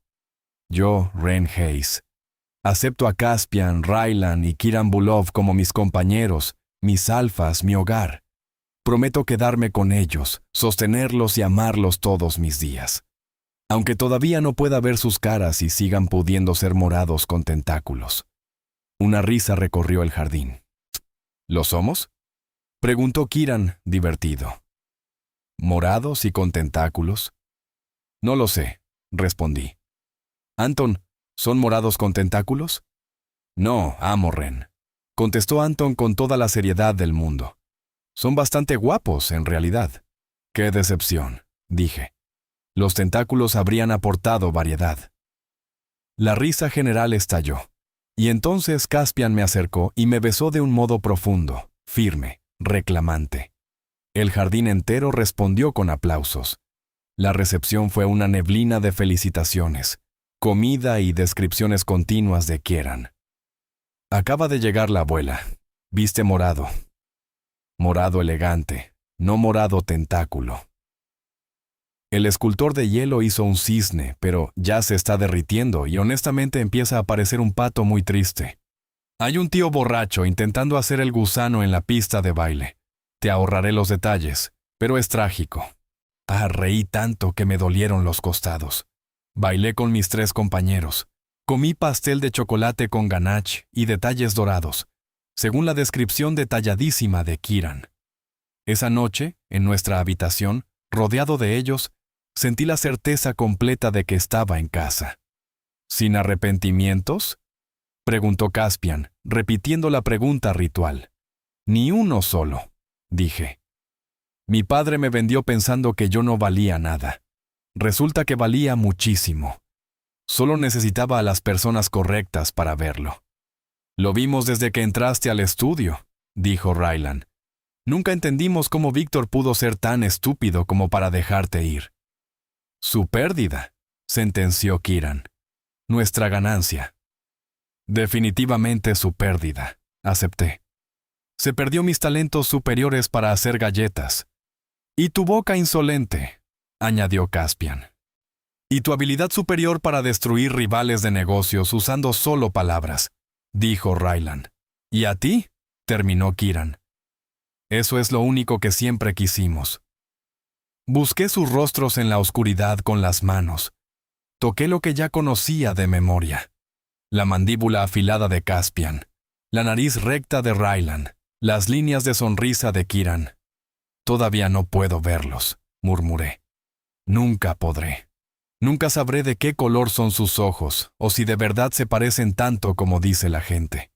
Yo, Ren Hayes, acepto a Caspian, Ryland y Kieran Bulov como mis compañeros, mis alfas, mi hogar. Prometo quedarme con ellos, sostenerlos y amarlos todos mis días. Aunque todavía no pueda ver sus caras y sigan pudiendo ser morados con tentáculos. Una risa recorrió el jardín. ¿Lo somos?, preguntó Kieran, divertido. ¿Morados y con tentáculos? No lo sé, respondí. Anton, ¿son morados con tentáculos? No, amo Ren, contestó Anton con toda la seriedad del mundo. Son bastante guapos, en realidad. ¡Qué decepción!, dije. Los tentáculos habrían aportado variedad. La risa general estalló, y entonces Caspian me acercó y me besó de un modo profundo, firme, reclamante. El jardín entero respondió con aplausos. La recepción fue una neblina de felicitaciones, comida y descripciones continuas de Kieran. Acaba de llegar la abuela. Viste morado. Morado elegante, no morado tentáculo. El escultor de hielo hizo un cisne, pero ya se está derritiendo y honestamente empieza a aparecer un pato muy triste. Hay un tío borracho intentando hacer el gusano en la pista de baile. Te ahorraré los detalles, pero es trágico. Reí tanto que me dolieron los costados. Bailé con mis 3 compañeros. Comí pastel de chocolate con ganache y detalles dorados, según la descripción detalladísima de Kieran. Esa noche, en nuestra habitación, rodeado de ellos, sentí la certeza completa de que estaba en casa. ¿Sin arrepentimientos?, preguntó Caspian, repitiendo la pregunta ritual. Ni uno solo, dije. Mi padre me vendió pensando que yo no valía nada. Resulta que valía muchísimo. Solo necesitaba a las personas correctas para verlo. Lo vimos desde que entraste al estudio, dijo Ryland. Nunca entendimos cómo Víctor pudo ser tan estúpido como para dejarte ir. Su pérdida, sentenció Kieran. Nuestra ganancia. Definitivamente su pérdida, acepté. Se perdió mis talentos superiores para hacer galletas. Y tu boca insolente, añadió Caspian. Y tu habilidad superior para destruir rivales de negocios usando solo palabras, dijo Ryland. ¿Y a ti? Terminó Kieran. Eso es lo único que siempre quisimos. Busqué sus rostros en la oscuridad con las manos. Toqué lo que ya conocía de memoria. La mandíbula afilada de Caspian, la nariz recta de Ryland, las líneas de sonrisa de Kieran. Todavía no puedo verlos, murmuré. Nunca podré. Nunca sabré de qué color son sus ojos, o si de verdad se parecen tanto como dice la gente.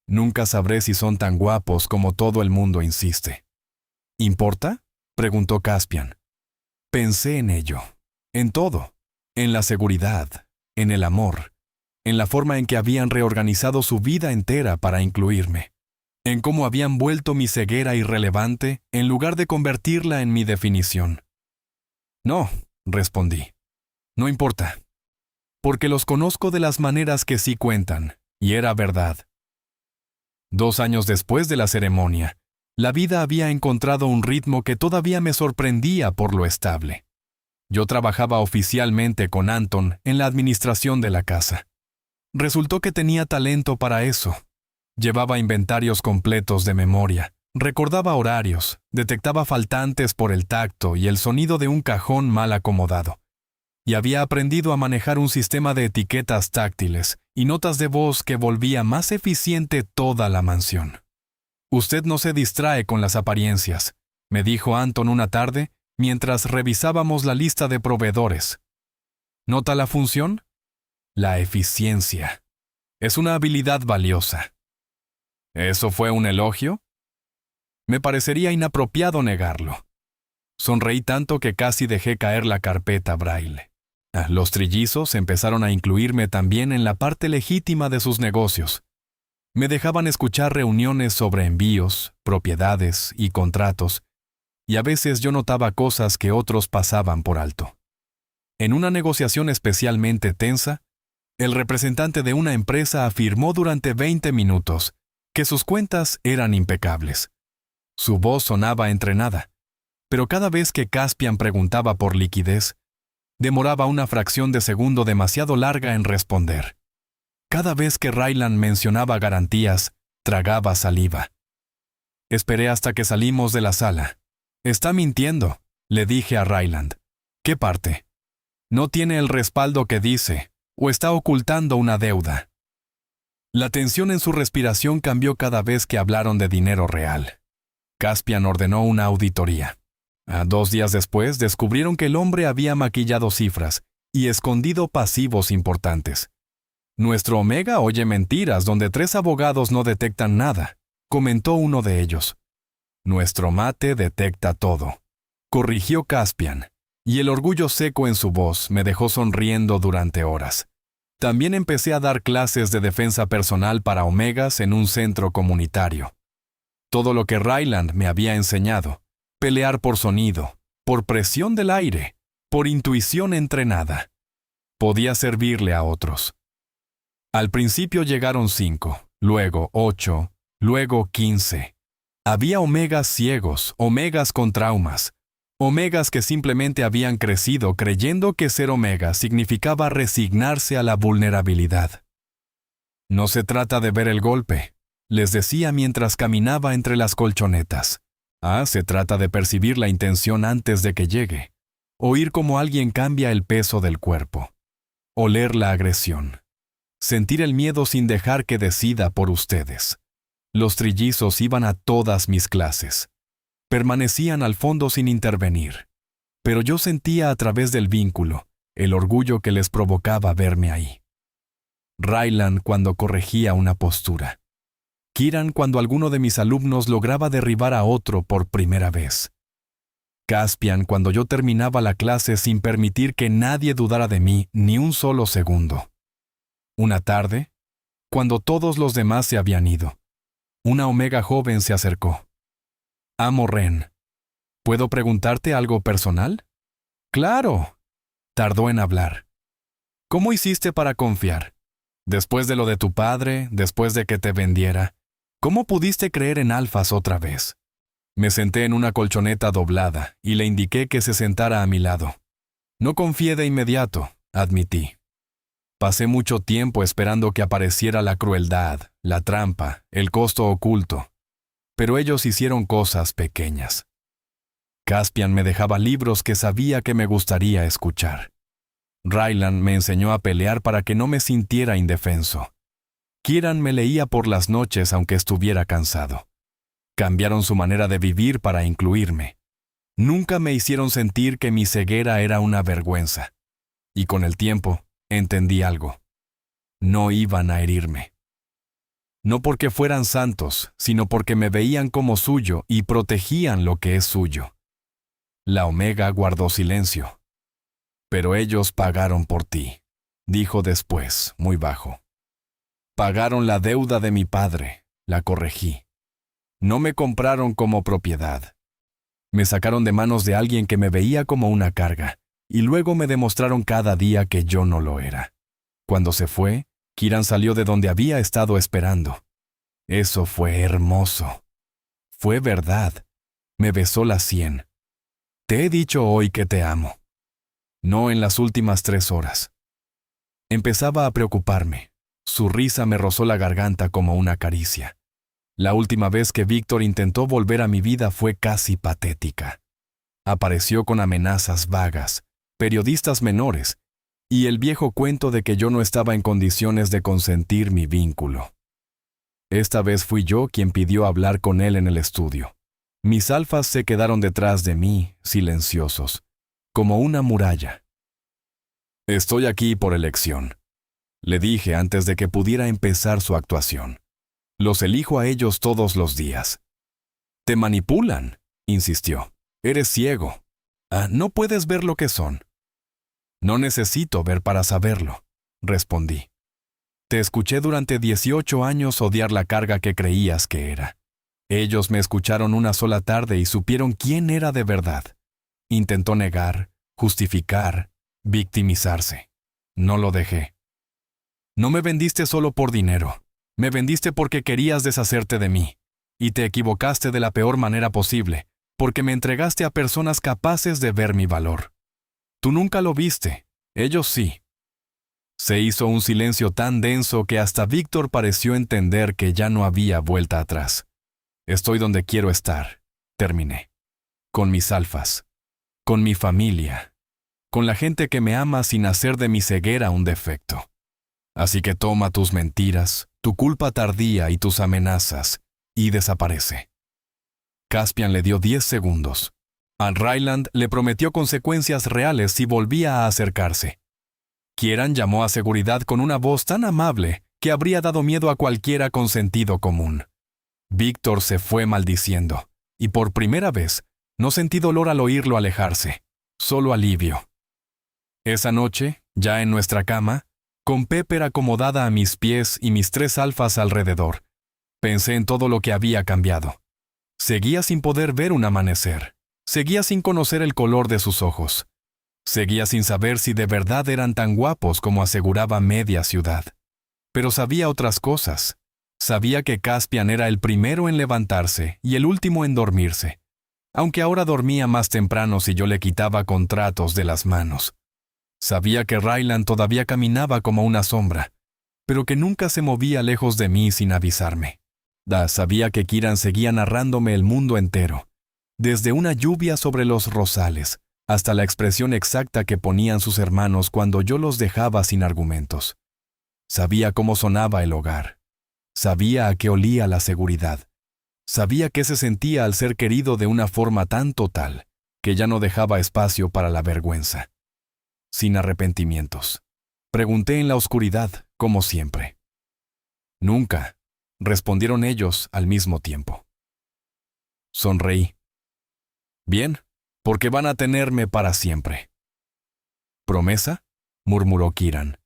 Nunca sabré si son tan guapos como todo el mundo insiste. ¿Importa?, preguntó Caspian. Pensé en ello, en todo, en la seguridad, en el amor, en la forma en que habían reorganizado su vida entera para incluirme, en cómo habían vuelto mi ceguera irrelevante en lugar de convertirla en mi definición. No, respondí. No importa. Porque los conozco de las maneras que sí cuentan, y era verdad. 2 años después de la ceremonia, la vida había encontrado un ritmo que todavía me sorprendía por lo estable. Yo trabajaba oficialmente con Anton en la administración de la casa. Resultó que tenía talento para eso. Llevaba inventarios completos de memoria, recordaba horarios, detectaba faltantes por el tacto y el sonido de un cajón mal acomodado. Y había aprendido a manejar un sistema de etiquetas táctiles y notas de voz que volvía más eficiente toda la mansión. Usted no se distrae con las apariencias, me dijo Anton una tarde mientras revisábamos la lista de proveedores. ¿Nota la función? La eficiencia. Es una habilidad valiosa. ¿Eso fue un elogio? Me parecería inapropiado negarlo. Sonreí tanto que casi dejé caer la carpeta Braille. Los trillizos empezaron a incluirme también en la parte legítima de sus negocios. Me dejaban escuchar reuniones sobre envíos, propiedades y contratos, y a veces yo notaba cosas que otros pasaban por alto. En una negociación especialmente tensa, el representante de una empresa afirmó durante 20 minutos que sus cuentas eran impecables. Su voz sonaba entrenada, pero cada vez que Caspian preguntaba por liquidez, demoraba una fracción de segundo demasiado larga en responder. Cada vez que Ryland mencionaba garantías, tragaba saliva. Esperé hasta que salimos de la sala. Está mintiendo, le dije a Ryland. ¿Qué parte? No tiene el respaldo que dice, o está ocultando una deuda. La tensión en su respiración cambió cada vez que hablaron de dinero real. Caspian ordenó una auditoría. 2 días después descubrieron que el hombre había maquillado cifras y escondido pasivos importantes. Nuestro Omega oye mentiras donde 3 abogados no detectan nada, comentó uno de ellos. Nuestro Mate detecta todo, corrigió Caspian, y el orgullo seco en su voz me dejó sonriendo durante horas. También empecé a dar clases de defensa personal para Omegas en un centro comunitario. Todo lo que Ryland me había enseñado. Pelear por sonido, por presión del aire, por intuición entrenada. Podía servirle a otros. Al principio llegaron 5, luego 8, luego 15. Había Omegas ciegos, Omegas con traumas, Omegas que simplemente habían crecido creyendo que ser Omega significaba resignarse a la vulnerabilidad. No se trata de ver el golpe, les decía mientras caminaba entre las colchonetas. Se trata de percibir la intención antes de que llegue, oír cómo alguien cambia el peso del cuerpo, oler la agresión, sentir el miedo sin dejar que decida por ustedes. Los trillizos iban a todas mis clases. Permanecían al fondo sin intervenir, pero yo sentía a través del vínculo el orgullo que les provocaba verme ahí. Ryland cuando corregía una postura. Kieran cuando alguno de mis alumnos lograba derribar a otro por primera vez. Caspian cuando yo terminaba la clase sin permitir que nadie dudara de mí ni un solo segundo. Una tarde, cuando todos los demás se habían ido, una omega joven se acercó. Amo Ren. ¿Puedo preguntarte algo personal? Claro. Tardó en hablar. ¿Cómo hiciste para confiar? Después de lo de tu padre, después de que te vendiera, ¿cómo pudiste creer en alfas otra vez? Me senté en una colchoneta doblada y le indiqué que se sentara a mi lado. No confié de inmediato, admití. Pasé mucho tiempo esperando que apareciera la crueldad, la trampa, el costo oculto. Pero ellos hicieron cosas pequeñas. Caspian me dejaba libros que sabía que me gustaría escuchar. Ryland me enseñó a pelear para que no me sintiera indefenso. Kieran me leía por las noches aunque estuviera cansado. Cambiaron su manera de vivir para incluirme. Nunca me hicieron sentir que mi ceguera era una vergüenza. Y con el tiempo, entendí algo. No iban a herirme. No porque fueran santos, sino porque me veían como suyo y protegían lo que es suyo. La Omega guardó silencio. Pero ellos pagaron por ti, dijo después, muy bajo. Pagaron la deuda de mi padre, la corregí. No me compraron como propiedad. Me sacaron de manos de alguien que me veía como una carga, y luego me demostraron cada día que yo no lo era. Cuando se fue, Kieran salió de donde había estado esperando. Eso fue hermoso. Fue verdad. Me besó la sien. Te he dicho hoy que te amo. No en las últimas 3 horas. Empezaba a preocuparme. Su risa me rozó la garganta como una caricia. La última vez que Víctor intentó volver a mi vida fue casi patética. Apareció con amenazas vagas, periodistas menores, y el viejo cuento de que yo no estaba en condiciones de consentir mi vínculo. Esta vez fui yo quien pidió hablar con él en el estudio. Mis alfas se quedaron detrás de mí, silenciosos, como una muralla. Estoy aquí por elección, le dije antes de que pudiera empezar su actuación. Los elijo a ellos todos los días. Te manipulan, insistió. Eres ciego. No puedes ver lo que son. No necesito ver para saberlo, respondí. Te escuché durante 18 años odiar la carga que creías que era. Ellos me escucharon una sola tarde y supieron quién era de verdad. Intentó negar, justificar, victimizarse. No lo dejé. No me vendiste solo por dinero. Me vendiste porque querías deshacerte de mí. Y te equivocaste de la peor manera posible, porque me entregaste a personas capaces de ver mi valor. Tú nunca lo viste, ellos sí. Se hizo un silencio tan denso que hasta Víctor pareció entender que ya no había vuelta atrás. Estoy donde quiero estar, terminé. Con mis alfas, con mi familia, con la gente que me ama sin hacer de mi ceguera un defecto. Así que toma tus mentiras, tu culpa tardía y tus amenazas, y desaparece. Caspian le dio 10 segundos. A Ryland le prometió consecuencias reales si volvía a acercarse. Kieran llamó a seguridad con una voz tan amable que habría dado miedo a cualquiera con sentido común. Víctor se fue maldiciendo, y por primera vez no sentí dolor al oírlo alejarse, solo alivio. Esa noche, ya en nuestra cama, con Pepper acomodada a mis pies y mis 3 alfas alrededor, pensé en todo lo que había cambiado. Seguía sin poder ver un amanecer. Seguía sin conocer el color de sus ojos. Seguía sin saber si de verdad eran tan guapos como aseguraba media ciudad. Pero sabía otras cosas. Sabía que Caspian era el primero en levantarse y el último en dormirse, aunque ahora dormía más temprano si yo le quitaba contratos de las manos. Sabía que Ryland todavía caminaba como una sombra, pero que nunca se movía lejos de mí sin avisarme. Sabía que Kieran seguía narrándome el mundo entero, desde una lluvia sobre los rosales, hasta la expresión exacta que ponían sus hermanos cuando yo los dejaba sin argumentos. Sabía cómo sonaba el hogar. Sabía a qué olía la seguridad. Sabía qué se sentía al ser querido de una forma tan total, que ya no dejaba espacio para la vergüenza. Sin arrepentimientos. Pregunté en la oscuridad, como siempre. Nunca, respondieron ellos al mismo tiempo. Sonreí. Bien, porque van a tenerme para siempre. ¿Promesa?, murmuró Kiran.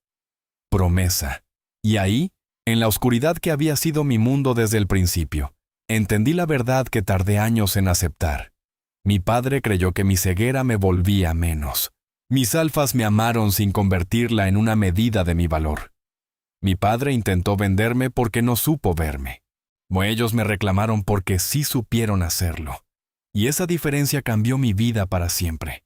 Promesa. Y ahí, en la oscuridad que había sido mi mundo desde el principio, entendí la verdad que tardé años en aceptar. Mi padre creyó que mi ceguera me volvía menos. Mis alfas me amaron sin convertirla en una medida de mi valor. Mi padre intentó venderme porque no supo verme. Ellos me reclamaron porque sí supieron hacerlo. Y esa diferencia cambió mi vida para siempre.